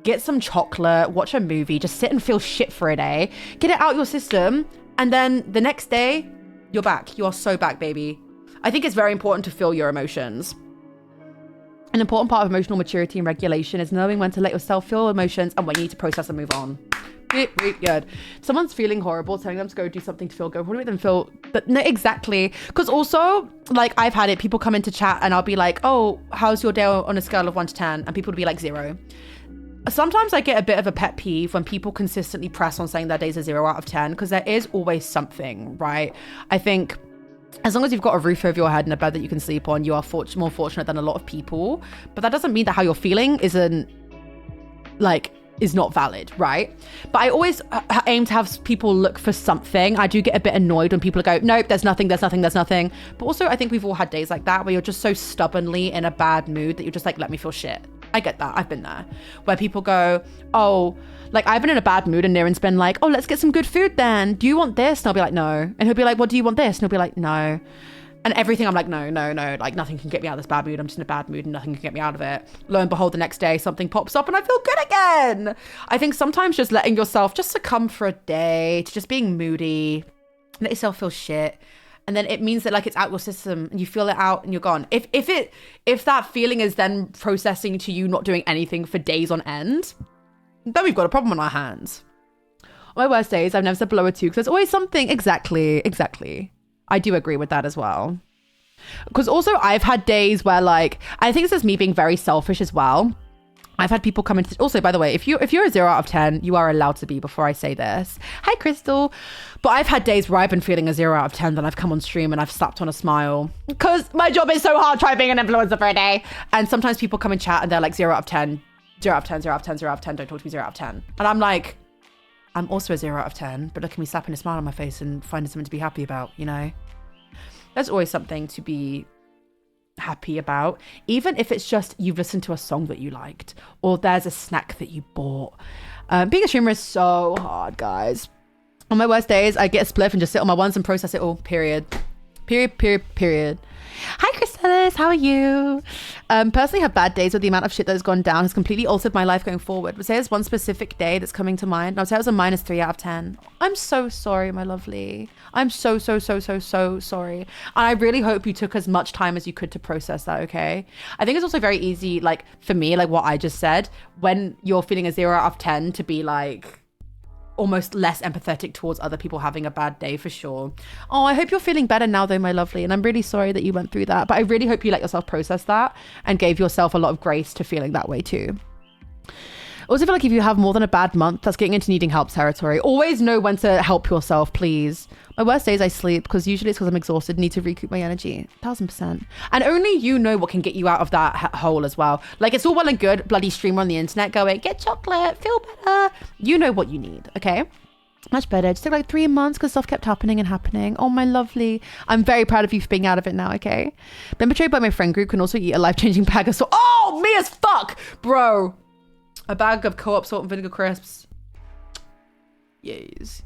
get some chocolate, watch a movie, just sit and feel shit for a day, get it out your system, and then the next day, you're back. You are so back, baby. I think it's very important to feel your emotions. An important part of emotional maturity and regulation is knowing when to let yourself feel emotions and when you need to process and move on. Good. Someone's feeling horrible, telling them to go do something to feel good. What do we make them feel? But no, exactly. Because also, I've had it, people come into chat and I'll be like, oh, how's your day on a scale of 1 to 10? And people will be like 0. Sometimes I get a bit of a pet peeve when people consistently press on saying their days are 0 out of 10, because there is always something, right? I think as long as you've got a roof over your head and a bed that you can sleep on, you are more fortunate than a lot of people. But that doesn't mean that how you're feeling is not valid, right? But I always aim to have people look for something. I do get a bit annoyed when people go, nope, there's nothing. But also I think we've all had days like that where you're just so stubbornly in a bad mood that you're just like, let me feel shit. I get that. I've been there. Where people go, oh, I've been in a bad mood and Niren's been like, oh, let's get some good food then. Do you want this? And I'll be like, no. And he'll be like, what do you want this? And he'll be like, no. And everything, I'm like, no. Nothing can get me out of this bad mood. I'm just in a bad mood and nothing can get me out of it. Lo and behold, the next day, something pops up and I feel good again. I think sometimes just letting yourself just succumb for a day to just being moody, let yourself feel shit. and then it means that like it's out your system and you feel it out and you're gone. If that feeling is then processing to you not doing anything for days on end, then we've got a problem on our hands. On my worst days, I've never said below a 2 because there's always something. Exactly. I do agree with that as well. Because also I've had days where like, I think this is me being very selfish as well. I've had people come into, also by the way, if you're a 0 out of 10, you are allowed to be before I say this. Hi Crystal. But I've had days where I've been feeling a 0 out of 10, then I've come on stream and I've slapped on a smile because my job is so hard trying being an influencer for a day. And sometimes people come and chat and they're like 0 out of 10, 0 out of 10, 0 out of 10, 0 out of 10, don't talk to me 0 out of 10. And I'm like, I'm also a 0 out of 10, but look at me slapping a smile on my face and finding something to be happy about, you know? There's always something to be happy about, even if it's just you've listened to a song that you liked or there's a snack that you bought. Being a streamer is so hard, guys. On my worst days, I get a spliff and just sit on my ones and process it all, period. Hi Chrysalis, how are you? Personally have bad days, with the amount of shit that has gone down has completely altered my life going forward. Would say there's one specific day that's coming to mind. I'd say it was a -3 out of 10. I'm so sorry, my lovely. I'm so sorry. And I really hope you took as much time as you could to process that, okay? I think it's also very easy, like for me, like what I just said, when you're feeling a 0 out of 10 to be like, almost less empathetic towards other people having a bad day, for sure. Oh, I hope you're feeling better now though, my lovely. And I'm really sorry that you went through that. But I really hope you let yourself process that and gave yourself a lot of grace to feeling that way too. I also feel like if you have more than a bad month, that's getting into needing help territory. Always know when to help yourself, please. My worst days I sleep because usually it's because I'm exhausted, need to recoup my energy. 1000%. And only you know what can get you out of that hole as well. Like it's all well and good, bloody streamer on the internet going, get chocolate, feel better. You know what you need, okay? Much better. It just took like 3 months because stuff kept happening. Oh, my lovely. I'm very proud of you for being out of it now, okay? Been betrayed by my friend group, can also eat a life-changing bag of salt. Oh, me as fuck, bro. A bag of Co-op salt and vinegar crisps. Yes.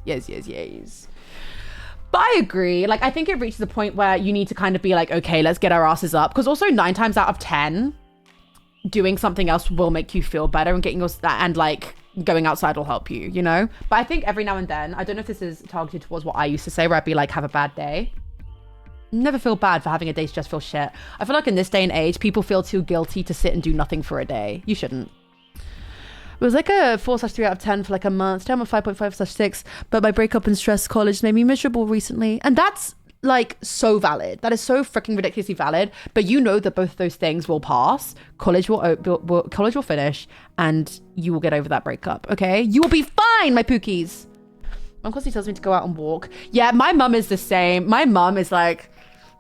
But I agree. Like, I think it reaches a point where you need to kind of be like, okay, let's get our asses up. Because also 9 times out of 10, doing something else will make you feel better and getting your, and like going outside will help you, you know? But I think every now and then, I don't know if this is targeted towards what I used to say, where I'd be like, have a bad day. Never feel bad for having a day to just feel shit. I feel like in this day and age, people feel too guilty to sit and do nothing for a day. You shouldn't. It was like a 4/3 out of 10 for like a month. Still I'm a 5.5/6, but my breakup and stress college made me miserable recently. And that's like so valid. That is so freaking ridiculously valid. But you know that both of those things will pass. College will finish and you will get over that breakup, okay? You will be fine, my pookies. Mom constantly tells me to go out and walk. Yeah, my mum is the same. My mum is like,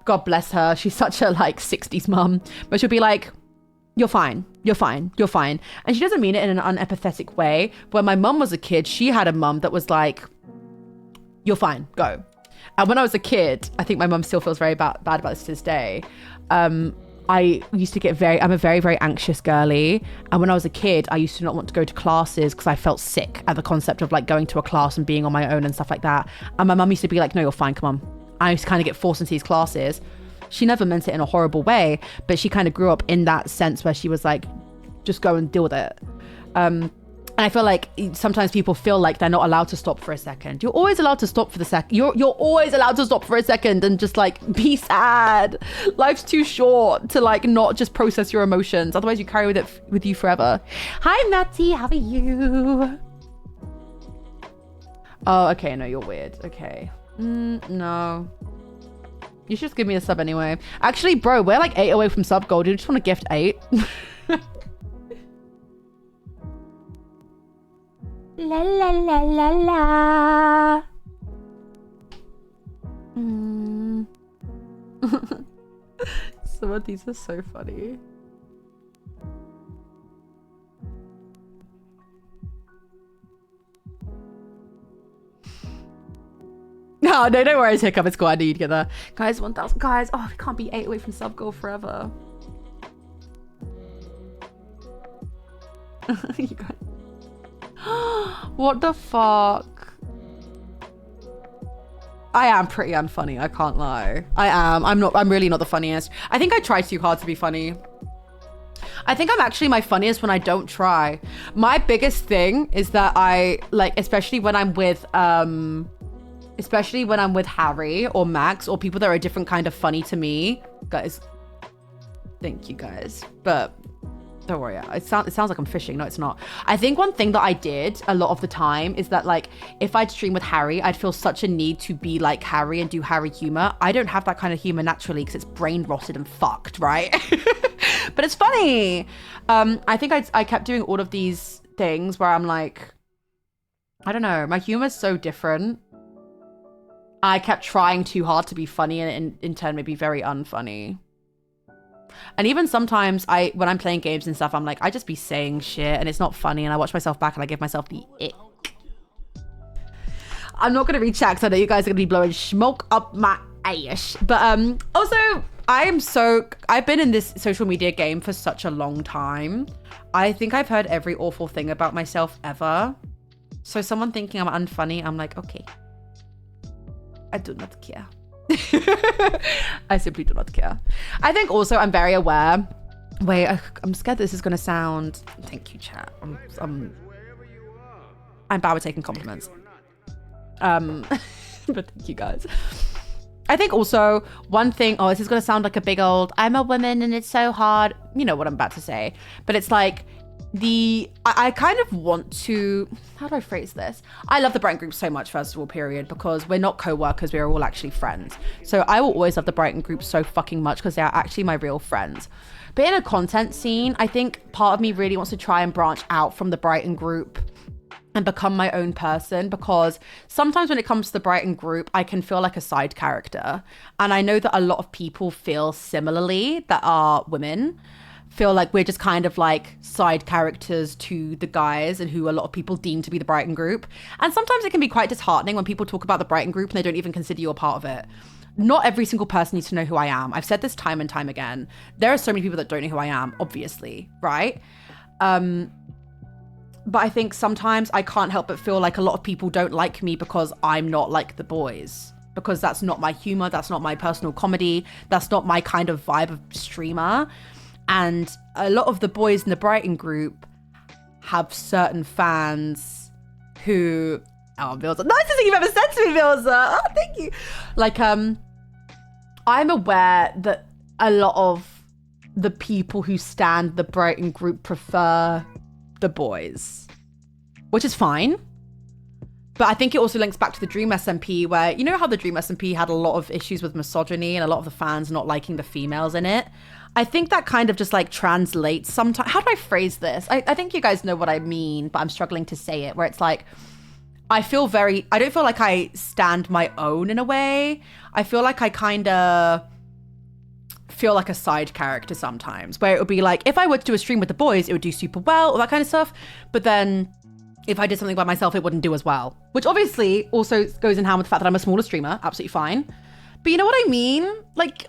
God bless her. She's such a like 60s mum. But she'll be like, you're fine. And she doesn't mean it in an unempathetic way. When my mum was a kid, she had a mum that was like, you're fine, go. And when I was a kid, I think my mum still feels very bad about this to this day. I used to get I'm a very, very anxious girly. And when I was a kid, I used to not want to go to classes because I felt sick at the concept of like going to a class and being on my own and stuff like that. And my mum used to be like, no, you're fine, come on. I used to kind of get forced into these classes. She never meant it in a horrible way, but she kind of grew up in that sense where she was like, just go and deal with it. And I feel like sometimes people feel like they're not allowed to stop for a second. You're always allowed to stop for the second. You're always allowed to stop for a second and just like be sad. Life's too short to like not just process your emotions. Otherwise you carry with you forever. Hi Matty, how are you? Oh, okay, no, you're weird. Okay. No. You should just give me a sub anyway. Actually, bro, we're like 8 away from sub goal. Do you just want to gift 8? La la la la la. Some of these are so funny. No, don't worry, it's hiccup. It's cool. I knew you'd get there. Guys, 1,000. Guys, oh, we can't be 8 away from sub goal forever. You guys. What the fuck? I am pretty unfunny. I can't lie. I am. I'm really not the funniest. I think I try too hard to be funny. I think I'm actually my funniest when I don't try. My biggest thing is that I like, especially when I'm with especially when I'm with Harry or Max or people that are a different kind of funny to me. Guys, thank you guys. But don't worry, it sounds like I'm fishing. No, it's not. I think one thing that I did a lot of the time is that, like, if I'd stream with Harry, I'd feel such a need to be like Harry and do Harry humor. I don't have that kind of humor naturally because it's brain rotted and fucked, right? But it's funny. I think I kept doing all of these things where I'm like, I don't know, my humor's so different. I kept trying too hard to be funny and in turn maybe very unfunny. And even sometimes when I'm playing games and stuff, I'm like, I just be saying shit and it's not funny, and I watch myself back and I give myself the ick. I'm not gonna read chat because I know you guys are gonna be blowing smoke up my ass. But also, I've been in this social media game for such a long time. I think I've heard every awful thing about myself ever. So someone thinking I'm unfunny, I'm like, okay. I do not care. I simply do not care. I think also I'm very aware. Wait, I'm scared this is going to sound... Thank you, chat. I'm bad with taking compliments. But thank you, guys. I think also one thing... Oh, this is going to sound like a big old... I'm a woman and it's so hard. You know what I'm about to say. But it's like... I kind of want to, how do I phrase this? I love the Brighton group so much, first of all, period, because we're not co-workers, we're all actually friends. So I will always love the Brighton group so fucking much because they are actually my real friends. But in a content scene, I think part of me really wants to try and branch out from the Brighton group and become my own person, because sometimes when it comes to the Brighton group, I can feel like a side character. And I know that a lot of people feel similarly that are women. Feel like we're just kind of like side characters to the guys and who a lot of people deem to be the Brighton group. And sometimes it can be quite disheartening when people talk about the Brighton group and they don't even consider you a part of it. Not every single person needs to know who I am. I've said this time and time again. There are so many people that don't know who I am, obviously, right? But I think sometimes I can't help but feel like a lot of people don't like me because I'm not like the boys. Because that's not my humor, that's not my personal comedy, that's not my kind of vibe of streamer. And a lot of the boys in the Brighton group have certain fans who... Oh, Bilza. Nicest thing you've ever said to me, Bilza. Oh, thank you. Like, I'm aware that a lot of the people who stand the Brighton group prefer the boys, which is fine. But I think it also links back to the Dream SMP, where, you know how the Dream SMP had a lot of issues with misogyny and a lot of the fans not liking the females in it? I think that kind of just like translates sometimes. How do I phrase this? I think you guys know what I mean, but I'm struggling to say it, where it's like, I don't feel like I stand my own in a way. I feel like I kind of feel like a side character sometimes, where it would be like, if I were to do a stream with the boys, it would do super well, all that kind of stuff. But then if I did something by myself, it wouldn't do as well, which obviously also goes in hand with the fact that I'm a smaller streamer. Absolutely fine. But you know what I mean? Like,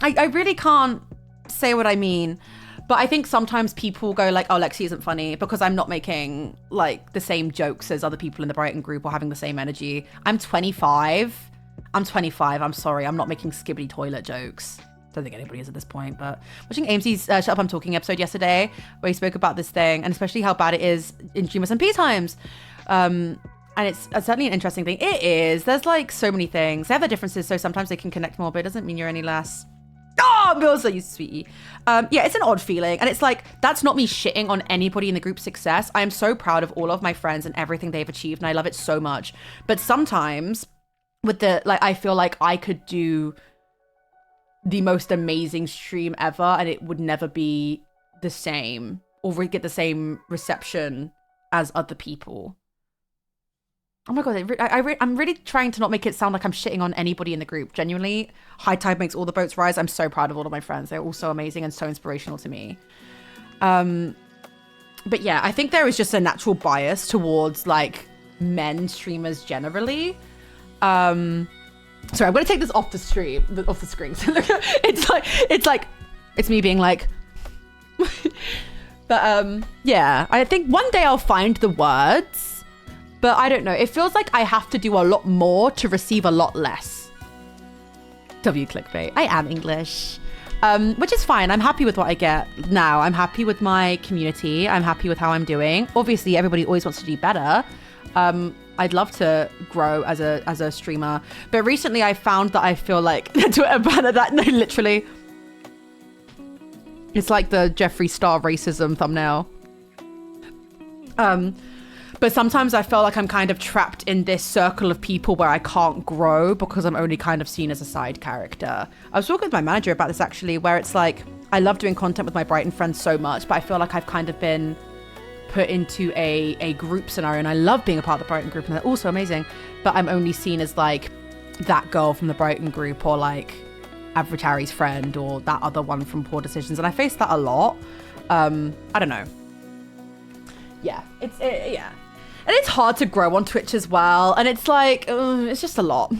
I really can't say what I mean, but I think sometimes people go like, oh, Lexi isn't funny because I'm not making like the same jokes as other people in the Brighton group or having the same energy. I'm 25. I'm sorry. I'm not making skibbity toilet jokes. Don't think anybody is at this point, but watching AMC's Shut Up I'm Talking episode yesterday, where he spoke about this thing and especially how bad it is in Dream SMP times. And it's certainly an interesting thing. It is. There's like so many things. They have their differences, so sometimes they can connect more, but it doesn't mean you're any less. Oh, Milsa, you sweetie. Yeah, it's an odd feeling. And it's like, that's not me shitting on anybody in the group's success. I am so proud of all of my friends and everything they've achieved, and I love it so much. But sometimes with I feel like I could do the most amazing stream ever and it would never be the same or get the same reception as other people. Oh my God, I'm really trying to not make it sound like I'm shitting on anybody in the group. Genuinely, high tide makes all the boats rise. I'm so proud of all of my friends. They're all so amazing and so inspirational to me. But yeah, I think there is just a natural bias towards like men streamers generally. Sorry, I'm going to take this off the stream, off the screen. So look, it's me being like, but yeah, I think one day I'll find the words. But I don't know. It feels like I have to do a lot more to receive a lot less. W clickbait. I am English. Which is fine. I'm happy with what I get now. I'm happy with my community. I'm happy with how I'm doing. Obviously, everybody always wants to do better. I'd love to grow as a streamer. But recently I found that I feel like Twitter banner that no, literally. It's like the Jeffree Star racism thumbnail. But sometimes I feel like I'm kind of trapped in this circle of people where I can't grow because I'm only kind of seen as a side character. I was talking with my manager about this actually, where it's like, I love doing content with my Brighton friends so much, but I feel like I've kind of been put into a group scenario, and I love being a part of the Brighton group and they're also amazing, but I'm only seen as like that girl from the Brighton group, or like Average Harry's friend, or that other one from Poor Decisions. And I face that a lot. I don't know. Yeah, yeah. And it's hard to grow on Twitch as well. And it's like, it's just a lot.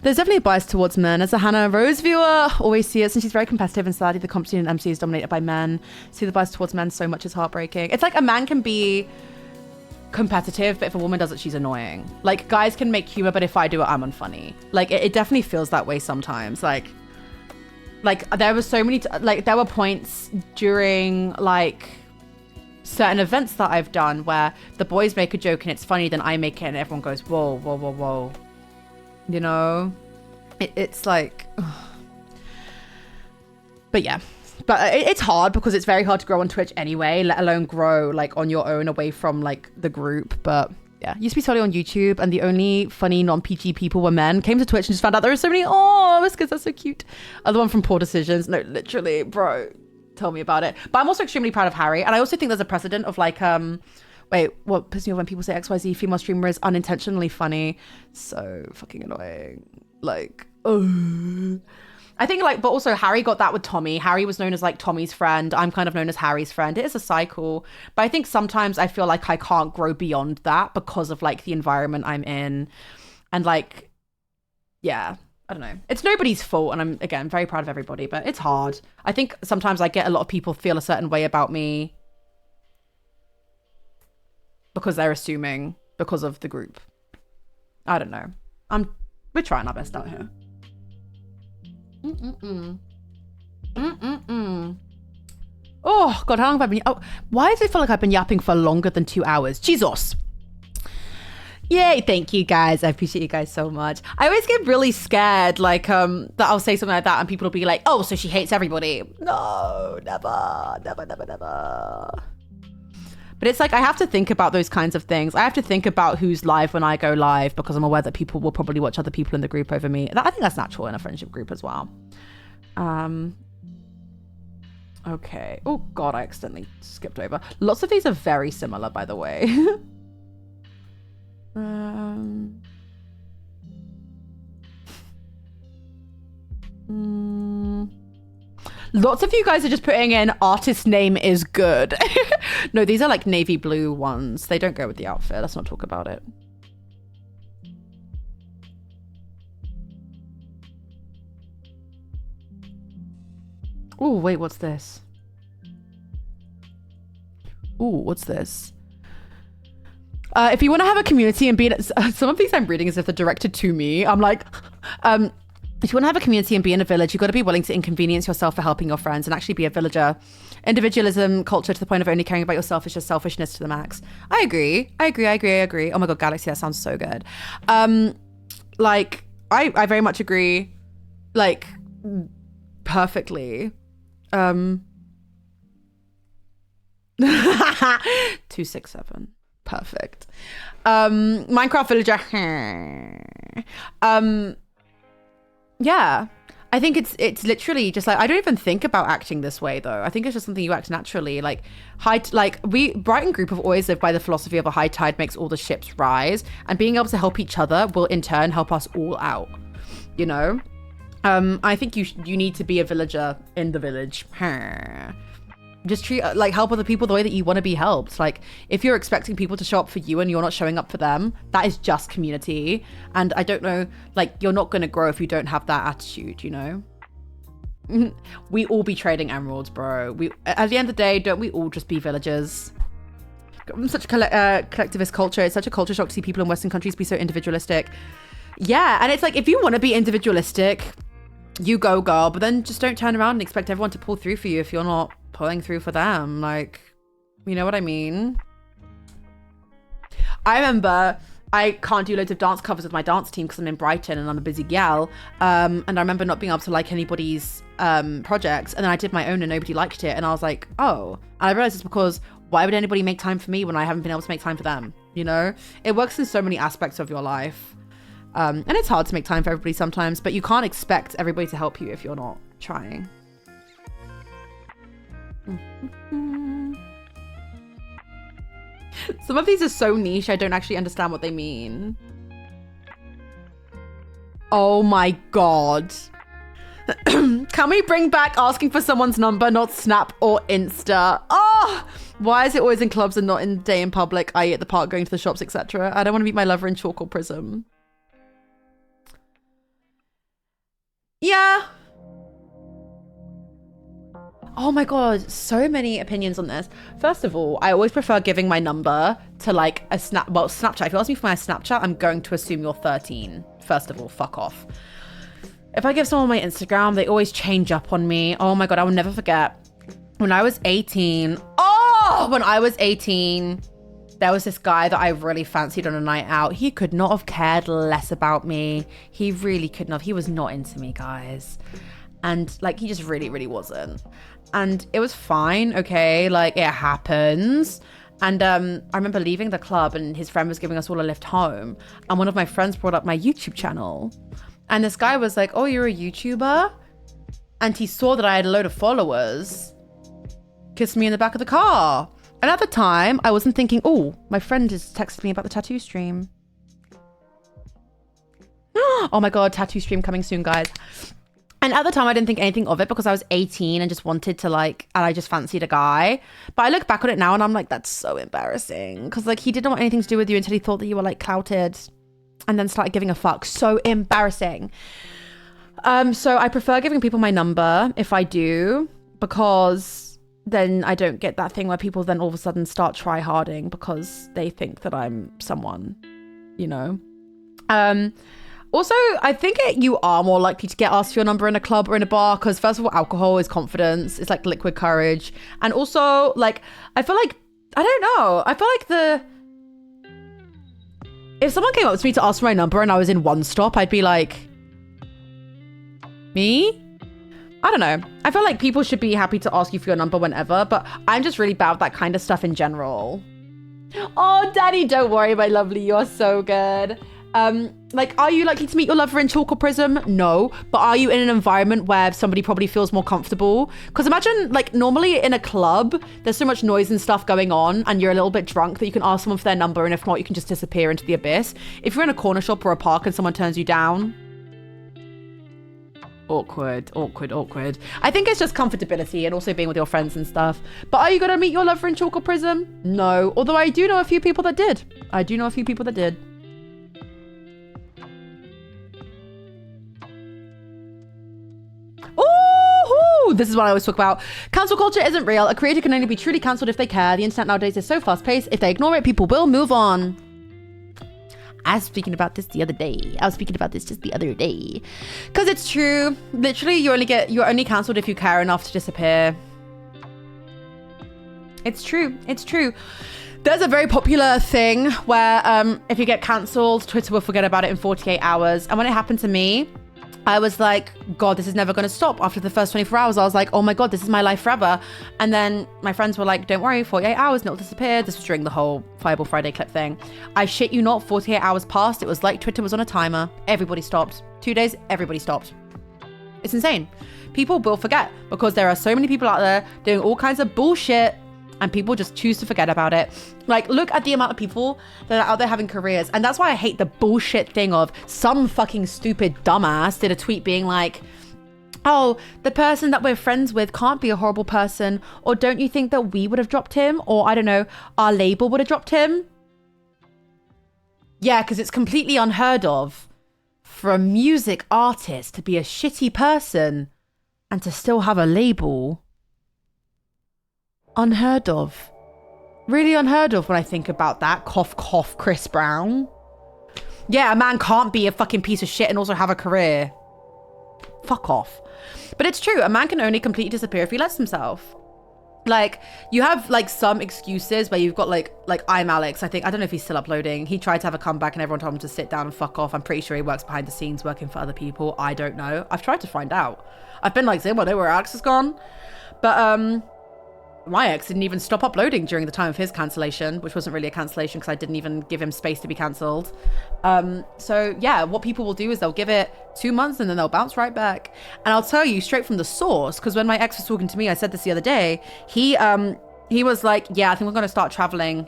There's definitely a bias towards men. As a Hannah Rose viewer, always see it, since she's very competitive, and sadly the competition in MC is dominated by men. See the bias towards men so much is heartbreaking. It's like a man can be competitive, but if a woman does it, she's annoying. Like, guys can make humor, but if I do it, I'm unfunny. Like, it definitely feels that way sometimes. Like there were so many, there were points during, like, certain events that I've done where the boys make a joke and it's funny, then I make it and everyone goes, whoa, whoa, whoa, whoa. You know? It's like... Ugh. But yeah. But it's hard because it's very hard to grow on Twitch anyway, let alone grow, like, on your own away from, like, the group. But... yeah, used to be solely on YouTube, and the only funny non-PG people were men. Came to Twitch and just found out there were so many. Oh, whiskers, that's so cute. Other one from Poor Decisions. No, literally, bro, tell me about it. But I'm also extremely proud of Harry, and I also think there's a precedent of like, wait, what pisses me off when people say XYZ female streamer is unintentionally funny? So fucking annoying. Like, oh. I think like, but also Harry got that with Tommy. Harry was known as like Tommy's friend. I'm kind of known as Harry's friend. It is a cycle. But I think sometimes I feel like I can't grow beyond that because of like the environment I'm in. And like, yeah, I don't know. It's nobody's fault. And I'm, again, very proud of everybody, but it's hard. I think sometimes I get a lot of people feel a certain way about me because they're assuming because of the group. I don't know. We're trying our best out here. Oh god, how long have I been? Oh, why does it feel like I've been yapping for longer than 2 hours? Jesus. Yay, thank you guys. I appreciate you guys so much. I always get really scared, like, that I'll say something like that and people will be like, oh, so she hates everybody. No, never, never, never, never. But it's like, I have to think about those kinds of things. I have to think about who's live when I go live because I'm aware that people will probably watch other people in the group over me. I think that's natural in a friendship group as well. Okay. Oh God, I accidentally skipped over. Lots of these are very similar, by the way. Lots of you guys are just putting in artist name is good. No, these are like navy blue ones. They don't go with the outfit. Let's not talk about it. Oh, wait, what's this? Oh, what's this? If you want to have a community and be in some of these I'm reading as if they're directed to me. I'm like, if you want to have a community and be in a village, you've got to be willing to inconvenience yourself for helping your friends and actually be a villager. Individualism culture to the point of only caring about yourself is just selfishness to the max. I agree. Oh my God, Galaxy, that sounds so good. Like, I very much agree, like, perfectly. 267. Perfect. Minecraft villager. Yeah, I think it's literally just like, I don't even think about acting this way though. I think it's just something you act naturally. Like we Brighton group have always lived by the philosophy of a high tide makes all the ships rise, and being able to help each other will in turn help us all out, you know. I think you need to be a villager in the village. Just treat, like, help other people the way that you want to be helped. Like, if you're expecting people to show up for you and you're not showing up for them, that is just community. And I don't know, like, you're not going to grow if you don't have that attitude, you know? We all be trading emeralds, bro. At the end of the day, don't we all just be villagers? Such a collectivist culture. It's such a culture shock to see people in Western countries be so individualistic. Yeah, and it's like, if you want to be individualistic, you go, girl. But then just don't turn around and expect everyone to pull through for you if you're not pulling through for them. Like, you know what I mean? I remember I can't do loads of dance covers with my dance team because I'm in Brighton and I'm a busy gal. And I remember not being able to like anybody's projects. And then I did my own and nobody liked it. And I was like, oh. And I realized it's because why would anybody make time for me when I haven't been able to make time for them? You know, it works in so many aspects of your life. And it's hard to make time for everybody sometimes, but you can't expect everybody to help you if you're not trying. Some of these are so niche, I don't actually understand what they mean. Oh my God. Can we bring back asking for someone's number, not Snap or Insta? Oh, why is it always in clubs and not in day in public, i.e. at the park, going to the shops, etc.? I don't want to meet my lover in chalk or prism. Yeah. Oh my God, so many opinions on this. First of all, I always prefer giving my number to like a Snapchat. If you ask me for my Snapchat, I'm going to assume you're 13. First of all, fuck off. If I give someone my Instagram, they always change up on me. Oh my God, I will never forget. When I was 18, there was this guy that I really fancied on a night out. He could not have cared less about me. He really couldn't have. He was not into me, guys. And like, he just really, really wasn't. And it was fine, okay? Like, it happens. And I remember leaving the club and his friend was giving us all a lift home. And one of my friends brought up my YouTube channel. And this guy was like, oh, you're a YouTuber? And he saw that I had a load of followers. Kissed me in the back of the car. And at the time, I wasn't thinking, oh, my friend is texting me about the tattoo stream. Oh my God, tattoo stream coming soon, guys. And at the time, I didn't think anything of it because I was 18 and just wanted to like, and I just fancied a guy. But I look back on it now and I'm like, that's so embarrassing. Because like, he didn't want anything to do with you until he thought that you were like clouted and then started giving a fuck. So embarrassing. So I prefer giving people my number if I do, because then I don't get that thing where people then all of a sudden start try-harding because they think that I'm someone, you know? Also, I think you are more likely to get asked for your number in a club or in a bar because, first of all, alcohol is confidence. It's like liquid courage. And also, like, I feel like, I don't know. I feel like if someone came up to me to ask for my number and I was in one stop, I'd be like, me? I don't know. I feel like people should be happy to ask you for your number whenever, but I'm just really bad with that kind of stuff in general. Oh, Daddy, don't worry, my lovely. You're so good. Like, are you likely to meet your lover in chalk or prism? No. But are you in an environment where somebody probably feels more comfortable? Because imagine, like, normally in a club, there's so much noise and stuff going on and you're a little bit drunk that you can ask someone for their number, and if not, you can just disappear into the abyss. If you're in a corner shop or a park and someone turns you down, awkward. I think it's just comfortability and also being with your friends and stuff. But are you going to meet your lover in chalk or prism? No. Although I do know a few people that did. Ooh, this is what I always talk about. Cancel culture isn't real. A creator can only be truly cancelled if they care. The internet nowadays is so fast-paced. If they ignore it, people will move on. I was speaking about this just the other day. Because it's true. Literally, you're only cancelled if you care enough to disappear. It's true. There's a very popular thing where if you get cancelled, Twitter will forget about it in 48 hours. And when it happened to me, I was like, God, this is never going to stop. After the first 24 hours, I was like, oh my God, this is my life forever. And then my friends were like, don't worry, 48 hours and it'll disappear. This was during the whole Fireball Friday clip thing. I shit you not, 48 hours passed. It was like Twitter was on a timer. Everybody stopped. 2 days, everybody stopped. It's insane. People will forget because there are so many people out there doing all kinds of bullshit and people just choose to forget about it. Like, look at the amount of people that are out there having careers. And that's why I hate the bullshit thing of some fucking stupid dumbass did a tweet being like, oh, the person that we're friends with can't be a horrible person. Or don't you think that we would have dropped him? Or I don't know, our label would have dropped him? Yeah, because it's completely unheard of for a music artist to be a shitty person and to still have a label. Unheard of. Really unheard of when I think about that. Cough, cough, Chris Brown. Yeah, a man can't be a fucking piece of shit and also have a career. Fuck off. But it's true. A man can only completely disappear if he lets himself. Like, you have like some excuses where you've got like I'm Alex. I don't know if he's still uploading. He tried to have a comeback and everyone told him to sit down and fuck off. I'm pretty sure he works behind the scenes working for other people. I don't know. I've tried to find out. I've been like, does anyone know where Alex has gone? But my ex didn't even stop uploading during the time of his cancellation, which wasn't really a cancellation because I didn't even give him space to be cancelled. So yeah, what people will do is they'll give it 2 months and then they'll bounce right back. And I'll tell you straight from the source, because when my ex was talking to me, I said this the other day, he was like, yeah, I think we're going to start traveling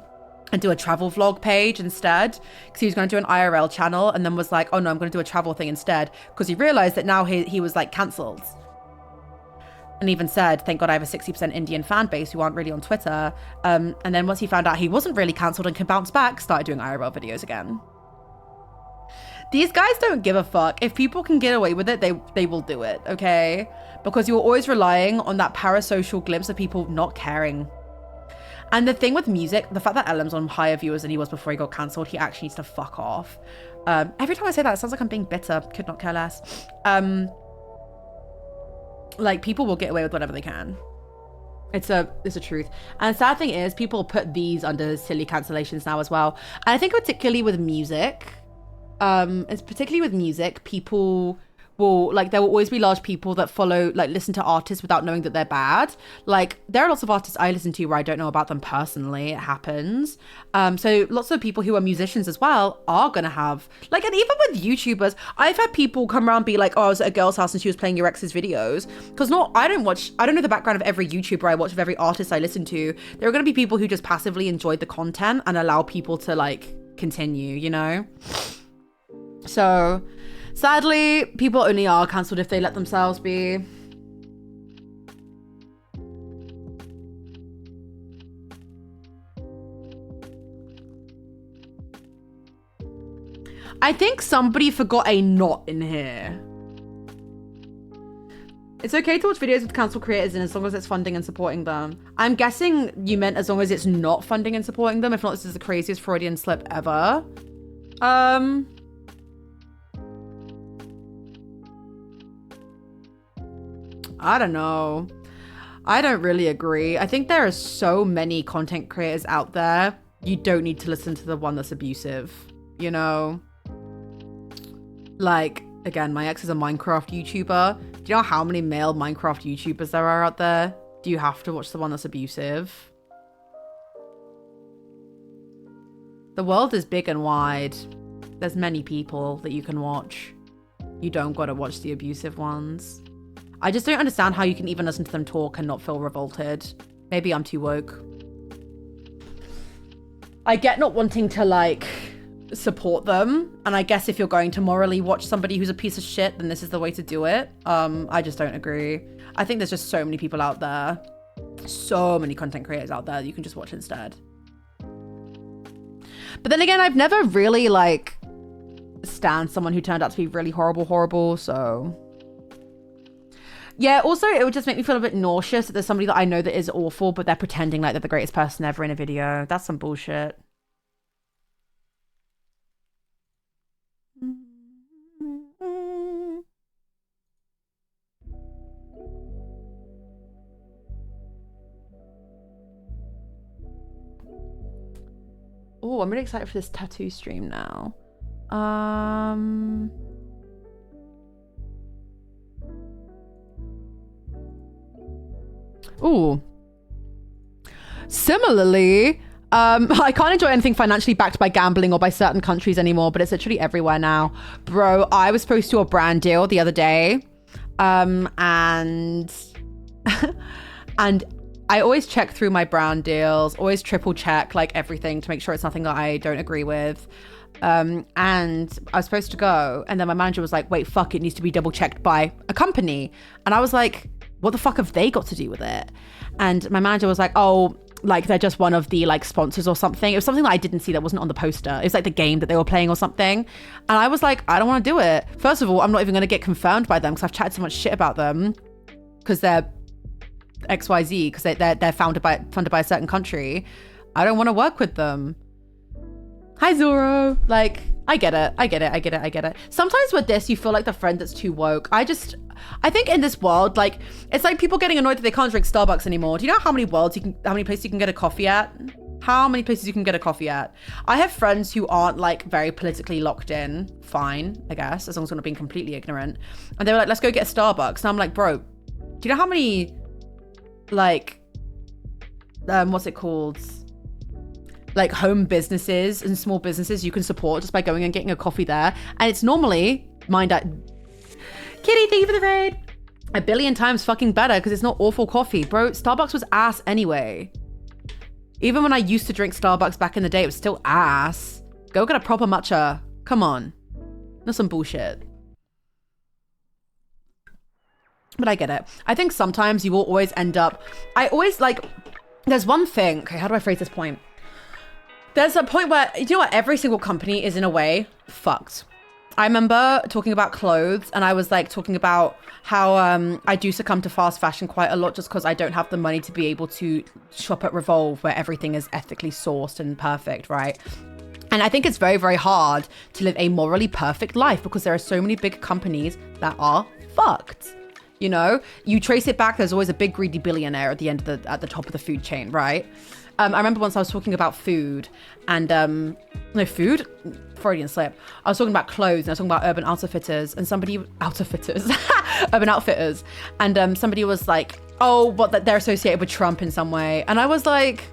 and do a travel vlog page instead, because he was going to do an IRL channel, and then was like, oh no, I'm going to do a travel thing instead, because he realized that now he was like cancelled. And even said, thank God I have a 60% Indian fan base who aren't really on Twitter. And then once he found out he wasn't really cancelled and could bounce back, started doing IRL videos again. These guys don't give a fuck. If people can get away with it, they will do it, okay? Because you're always relying on that parasocial glimpse of people not caring. And the thing with music, the fact that LM's on higher viewers than he was before he got cancelled, he actually needs to fuck off. Every time I say that, it sounds like I'm being bitter. Could not care less. Like, people will get away with whatever they can. It's a truth. And the sad thing is, people put these under silly cancellations now as well. And I think particularly with music, people will, like, there will always be large people that follow, like, listen to artists without knowing that they're bad. Like, there are lots of artists I listen to where I don't know about them personally. It happens. So lots of people who are musicians as well are gonna have, like, and even with YouTubers, I've had people come around and be like, oh, I was at a girl's house and she was playing your ex's videos. Because I don't know the background of every YouTuber I watch, of every artist I listen to. There are gonna be people who just passively enjoyed the content and allow people to, like, continue, you know? So sadly, people only are cancelled if they let themselves be. I think somebody forgot a knot in here. It's okay to watch videos with cancelled creators in as long as it's funding and supporting them. I'm guessing you meant as long as it's not funding and supporting them. If not, this is the craziest Freudian slip ever. I don't know. I don't really agree. I think there are so many content creators out there. You don't need to listen to the one that's abusive, you know? Like, again, my ex is a Minecraft YouTuber. Do you know how many male Minecraft YouTubers there are out there? Do you have to watch the one that's abusive? The world is big and wide. There's many people that you can watch. You don't gotta watch the abusive ones. I just don't understand how you can even listen to them talk and not feel revolted. Maybe I'm too woke. I get not wanting to, like, support them. And I guess if you're going to morally watch somebody who's a piece of shit, then this is the way to do it. I just don't agree. I think there's just so many people out there. So many content creators out there that you can just watch instead. But then again, I've never really, like, stand someone who turned out to be really horrible, so... Yeah, also, it would just make me feel a bit nauseous that there's somebody that I know that is awful, but they're pretending like they're the greatest person ever in a video. That's some bullshit. Oh, I'm really excited for this tattoo stream now. Ooh. Similarly, I can't enjoy anything financially backed by gambling or by certain countries anymore, but it's literally everywhere now. Bro, I was supposed to do a brand deal the other day. And and I always check through my brand deals, always triple check like everything to make sure it's nothing that I don't agree with. And I was supposed to go, and then my manager was like, wait, fuck, it needs to be double checked by a company. And I was like, what the fuck have they got to do with it? And my manager was like, oh, like they're just one of the like sponsors or something. It was something that I didn't see that wasn't on the poster. It was like the game that they were playing or something. And I was like, I don't want to do it. First of all, I'm not even going to get confirmed by them because I've chatted so much shit about them because they're XYZ, because they're funded by a certain country. I don't want to work with them. Hi, Zoro. Like, I get it. I get it. I get it. I get it. Sometimes with this, you feel like the friend that's too woke. I think in this world, like, it's like people getting annoyed that they can't drink Starbucks anymore. Do you know how many places you can get a coffee at? How many places you can get a coffee at? I have friends who aren't like very politically locked in. Fine, I guess, as long as we're not being completely ignorant. And they were like, let's go get a Starbucks. And I'm like, bro, do you know how many, like, what's it called? Like home businesses and small businesses you can support just by going and getting a coffee there. And it's normally, Kitty, thank you for the raid. A billion times fucking better because it's not awful coffee. Bro, Starbucks was ass anyway. Even when I used to drink Starbucks back in the day, it was still ass. Go get a proper matcha. Come on. Not some bullshit. But I get it. I think sometimes you will always end up... There's one thing... Okay, how do I phrase this point? There's a point where, you know what? Every single company is in a way fucked. I remember talking about clothes and I was like talking about how I do succumb to fast fashion quite a lot just because I don't have the money to be able to shop at Revolve where everything is ethically sourced and perfect, right? And I think it's very, very hard to live a morally perfect life because there are so many big companies that are fucked. You know, you trace it back, there's always a big greedy billionaire at the end of at the top of the food chain, right? I remember once I was talking about food and food, Freudian slip. I was talking about clothes and I was talking about Urban Outfitters and Urban Outfitters. And somebody was like, oh, what, that they're associated with Trump in some way. And I was like,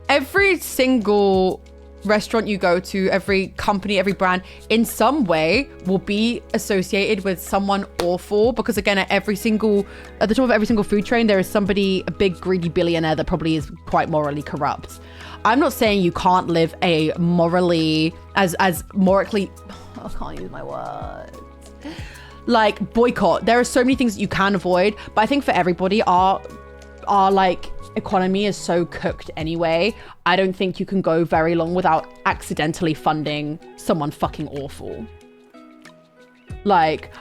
every single restaurant you go to, every company, every brand in some way will be associated with someone awful because again at the top of every single food train there is somebody, a big greedy billionaire that probably is quite morally corrupt. I'm not saying you can't live a morally as morally I can't use my words, like boycott. There are so many things that you can avoid, but I think for everybody our like economy is so cooked anyway. I don't think you can go very long without accidentally funding someone fucking awful. Like,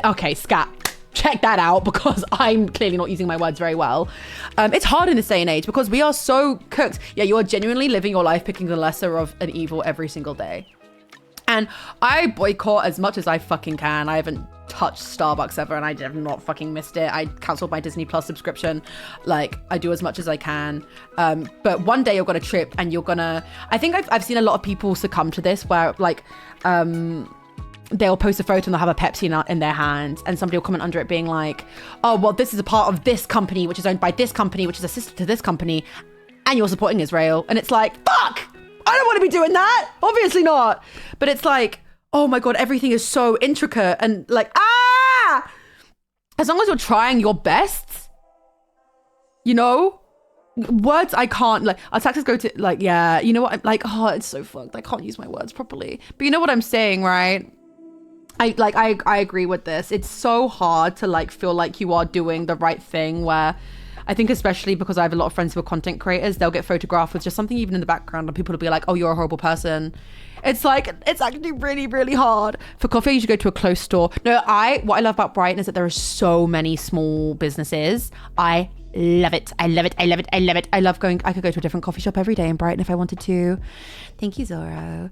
okay, scat, check that out because I'm clearly not using my words very well. It's hard in this day and age because we are so cooked. Yeah, you are genuinely living your life picking the lesser of an evil every single day. And I boycott as much as I fucking can. I haven't touched Starbucks ever and I have not fucking missed it. I cancelled my Disney Plus subscription. Like, I do as much as I can. But one day you're gonna trip and you're gonna... I think I've seen a lot of people succumb to this where like... they'll post a photo and they'll have a Pepsi in their hand and somebody will comment under it being like, oh, well, this is a part of this company, which is owned by this company, which is a sister to this company, and you're supporting Israel. And it's like, fuck! I don't want to be doing that. Obviously not. But it's like, oh my God, everything is so intricate and like, as long as you're trying your best, you know, words I can't, like, our taxes go to, like, yeah, you know what, I'm like, oh, it's so fucked. I can't use my words properly. But you know what I'm saying, right? I agree with this. It's so hard to like feel like you are doing the right thing where I think especially because I have a lot of friends who are content creators, they'll get photographed with just something even in the background and people will be like, oh, you're a horrible person. It's like, it's actually really, really hard. For coffee, you should go to a close store. No, what I love about Brighton is that there are so many small businesses. I love it. I love it. I love it. I love it. I love going, I could go to a different coffee shop every day in Brighton if I wanted to. Thank you, Zorro.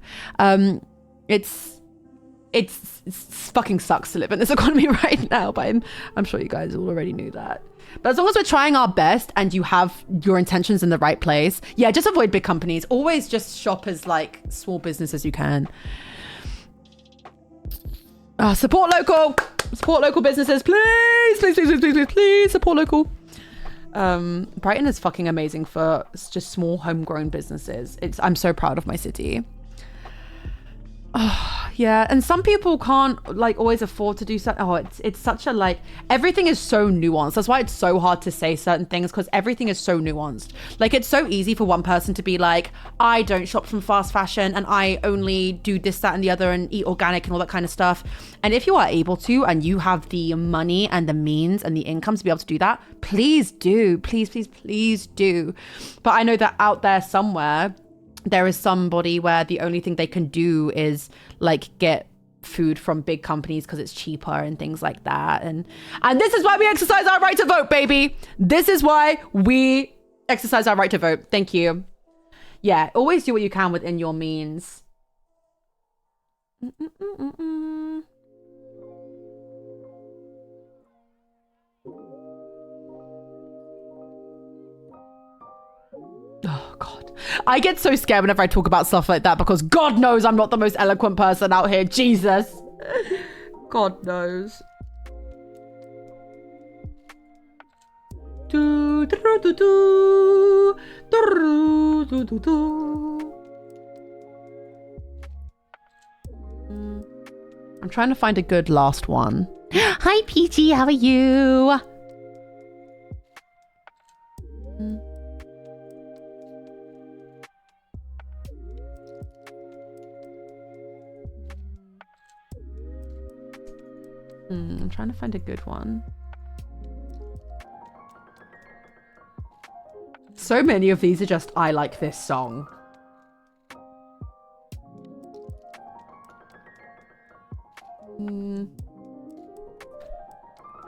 It fucking sucks to live in this economy right now, but I'm sure you guys all already knew that. But as long as we're trying our best and you have your intentions in the right place, yeah, just avoid big companies. Always just shop as like small business as you can. Support local businesses, please, please, please, please, please, please, please support local. Brighton is fucking amazing for just small homegrown businesses. I'm so proud of my city. Oh, yeah, and some people can't like always afford to do something. Oh, it's such a like, everything is so nuanced. That's why it's so hard to say certain things, because everything is so nuanced. Like, it's so easy for one person to be like, I don't shop from fast fashion and I only do this, that and the other and eat organic and all that kind of stuff. And if you are able to and you have the money and the means and the income to be able to do that, please do. Please, please, please do. But I know that out there somewhere there is somebody where the only thing they can do is like get food from big companies because it's cheaper and things like that. And this is why we exercise our right to vote, baby. This is why we exercise our right to vote. Thank you. Yeah, always do what you can within your means. Mm-mm-mm-mm-mm. Oh, God. I get so scared whenever I talk about stuff like that because God knows I'm not the most eloquent person out here. Jesus. God knows. I'm trying to find a good last one. Hi, Peachy. How are you? I'm trying to find a good one. So many of these are just, I like this song.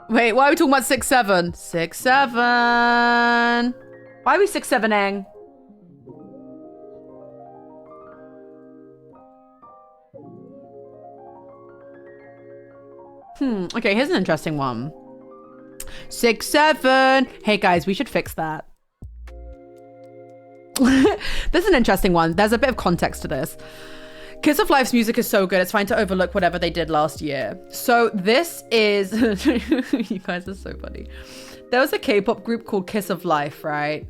Wait, why are we talking about 6-7? 6-7. Why are we 6-7ing? Okay, here's an interesting one. 6-7. Hey guys, we should fix that. This is an interesting one. There's a bit of context to this. Kiss of Life's music is so good, it's fine to overlook whatever they did last year. So this is... You guys are so funny. There was a K-pop group called Kiss of Life, right?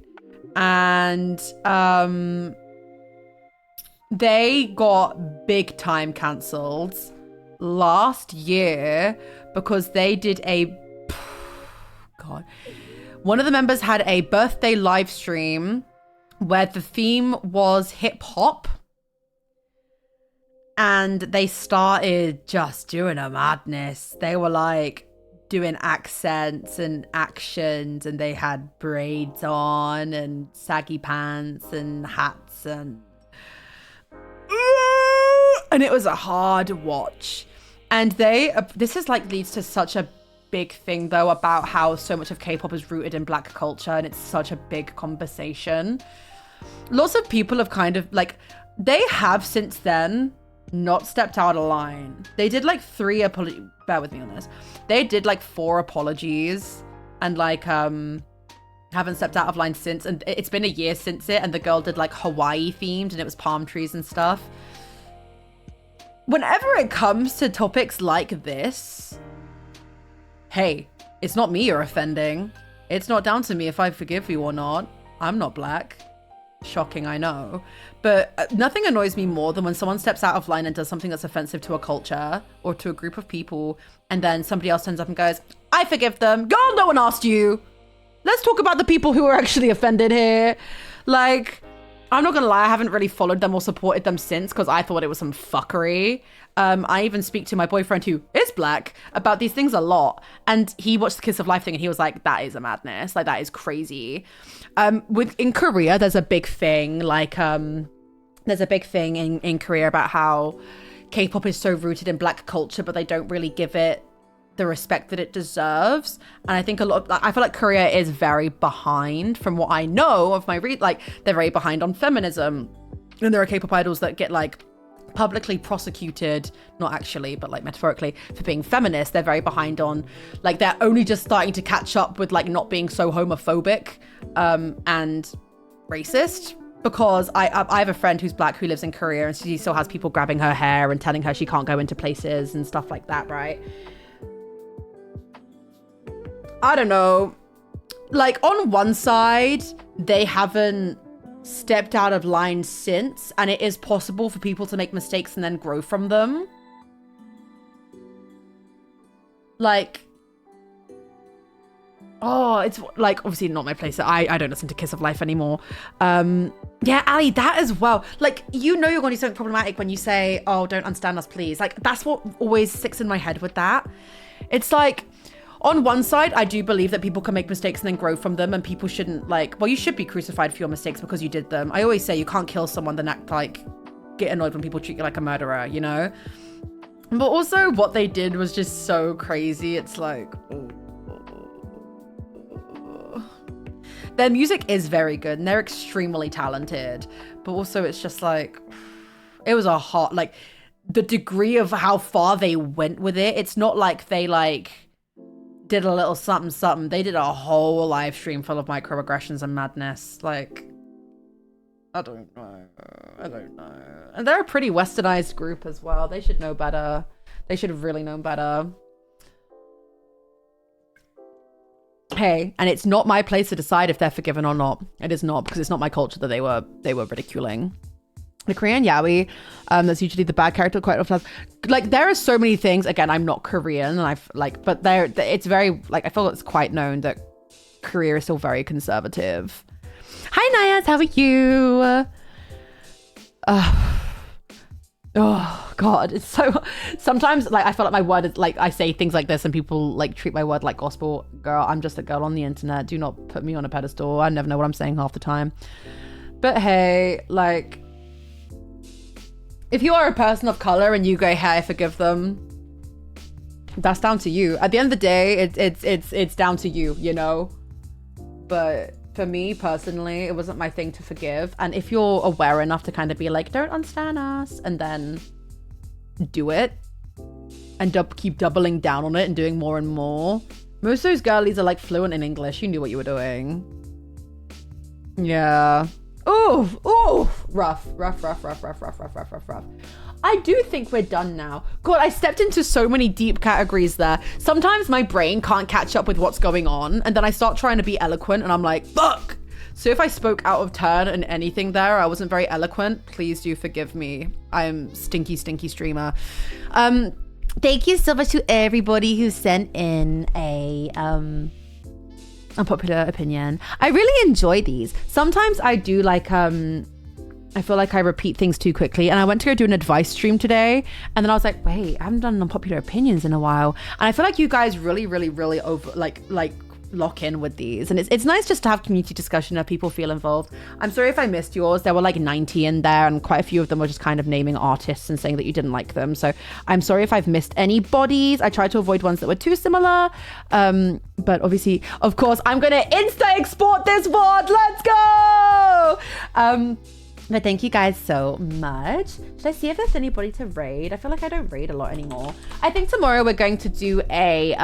And they got big time cancelled last year because they did a... God. One of the members had a birthday live stream where the theme was hip hop. And they started just doing a madness. They were like doing accents and actions, and they had braids on and saggy pants and hats and it was a hard watch. And this is like leads to such a big thing though about how so much of K-pop is rooted in Black culture, and it's such a big conversation. Lots of people have kind of like, they have since then not stepped out of line. They did like 3 apologies. Bear with me on this. They did like 4 apologies and like haven't stepped out of line since. And it's been a year since it. And the girl did like Hawaii themed, and it was palm trees and stuff. Whenever it comes to topics like this, hey, it's not me you're offending. It's not down to me if I forgive you or not. I'm not Black. Shocking, I know. But nothing annoys me more than when someone steps out of line and does something that's offensive to a culture or to a group of people, and then somebody else turns up and goes, I forgive them. Girl, no one asked you. Let's talk about the people who are actually offended here. Like, I'm not gonna lie, I haven't really followed them or supported them since because I thought it was some fuckery. I even speak to my boyfriend who is Black about these things a lot, and he watched the Kiss of Life thing and he was like, that is a madness. Like, that is crazy. In Korea, there's a big thing, like, there's a big thing in Korea about how K-pop is so rooted in Black culture, but they don't really give it the respect that it deserves. And I think I feel like Korea is very behind from what I know of my like, they're very behind on feminism. And there are K-pop idols that get like publicly prosecuted, not actually, but like metaphorically, for being feminist. They're very behind on, like, they're only just starting to catch up with like not being so homophobic and racist. Because I have a friend who's Black who lives in Korea, and she still has people grabbing her hair and telling her she can't go into places and stuff like that, right? I don't know. Like, on one side, they haven't stepped out of line since, and it is possible for people to make mistakes and then grow from them. Like, oh, it's like, obviously not my place. I don't listen to Kiss of Life anymore. Yeah, Ali, that as well. Like, you know you're going to do something problematic when you say, oh, don't understand us, please. Like, that's what always sticks in my head with that. It's like, on one side, I do believe that people can make mistakes and then grow from them, and people shouldn't, like, well, you should be crucified for your mistakes because you did them. I always say you can't kill someone then act like, get annoyed when people treat you like a murderer, you know? But also what they did was just so crazy. It's like, their music is very good and they're extremely talented, but also it's just like, it was a hot, like, the degree of how far they went with it. It's not like they like did a little something something. They did a whole live stream full of microaggressions and madness. Like, I don't know. And they're a pretty westernized group as well. They should know better. They should have really known better. Hey, and it's not my place to decide if they're forgiven or not. It is not, because it's not my culture that they were ridiculing. The Korean yaoi, that's usually the bad character quite often has, like, there are so many things. Again, I'm not Korean, and I've like, but it's very, like, I feel it's quite known that Korea is still very conservative. Hi Nayas, how are you? Oh God, it's so, sometimes like I feel like my word is like, I say things like this and people like treat my word like gospel. Girl, I'm just a girl on the internet. Do not put me on a pedestal. I never know what I'm saying half the time. But hey, like, if you are a person of color and you go, hey, I forgive them, that's down to you. At the end of the day, it's down to you, you know? But for me personally, it wasn't my thing to forgive. And if you're aware enough to kind of be like, don't understand us, and then do it and keep doubling down on it and doing more and more. Most of those girlies are like fluent in English. You knew what you were doing. Yeah. Ooh, rough. I do think we're done now. God, I stepped into so many deep categories there. Sometimes my brain can't catch up with what's going on, and then I start trying to be eloquent and I'm like, fuck. So if I spoke out of turn and anything there, I wasn't very eloquent, please do forgive me. I'm stinky streamer. Thank you so much to everybody who sent in a unpopular opinion. I really enjoy these. Sometimes I do like I feel like I repeat things too quickly, and I went to go do an advice stream today, and then I was like, wait, I haven't done unpopular opinions in a while, and I feel like you guys really over like lock in with these, and it's nice just to have community discussion where people feel involved. I'm sorry if I missed yours. There were like 90 in there, and quite a few of them were just kind of naming artists and saying that you didn't like them, so I'm sorry if I've missed any bodies. I tried to avoid ones that were too similar, but obviously, of course, I'm gonna insta export this VOD. Let's go. But thank you guys so much. Should I see if there's anybody to raid? I feel like I don't raid a lot anymore. I think tomorrow we're going to do a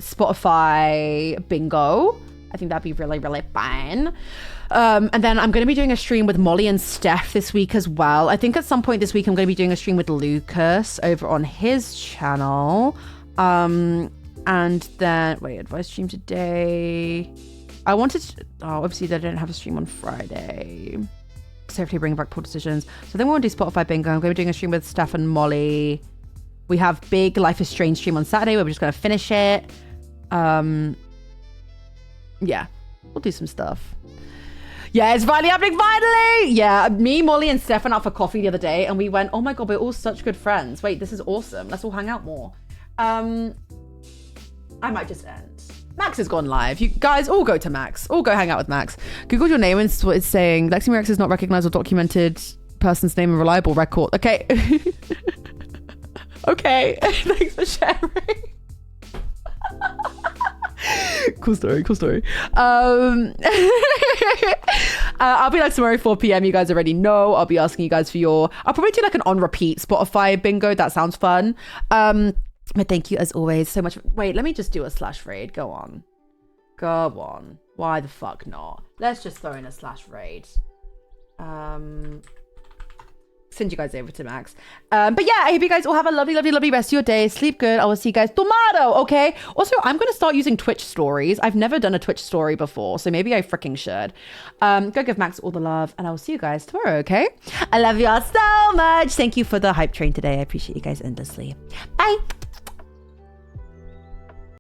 Spotify bingo. I think that'd be really fun. And then I'm going to be doing a stream with Molly and Steph this week as well. I think at some point this week I'm going to be doing a stream with Lucas over on his channel. And then, wait, advice stream today. I wanted to, obviously they don't have a stream on Friday. So hopefully bring back poor decisions. So then we want to do Spotify bingo. I'm going to be doing a stream with Steph and Molly. We have big Life is Strange stream on Saturday where we're just going to finish it. Yeah, we'll do some stuff. Yeah, it's finally happening, finally! Yeah, me, Molly, and Steph went out for coffee the other day, and we went, oh my God, we're all such good friends. Wait, this is awesome. Let's all hang out more. I might just end. Max has gone live. You guys all go to Max. All go hang out with Max. Google your name and it's saying Lexi is not recognized or documented person's name and reliable record. Okay. Okay. Thanks for sharing. Cool story. I'll be like tomorrow 4 p.m. You guys already know. I'll be asking you guys for I'll probably do like an on repeat Spotify bingo. That sounds fun. But thank you as always so much. Wait, let me just do a slash raid. Go on. Why the fuck not? Let's just throw in a slash raid. Send you guys over to Max. But yeah, I hope you guys all have a lovely rest of your day. Sleep good. I will see you guys tomorrow, okay? Also, I'm going to start using Twitch stories. I've never done a Twitch story before, so maybe I freaking should. Go give Max all the love, and I will see you guys tomorrow, okay? I love y'all so much. Thank you for the hype train today. I appreciate you guys endlessly. Bye.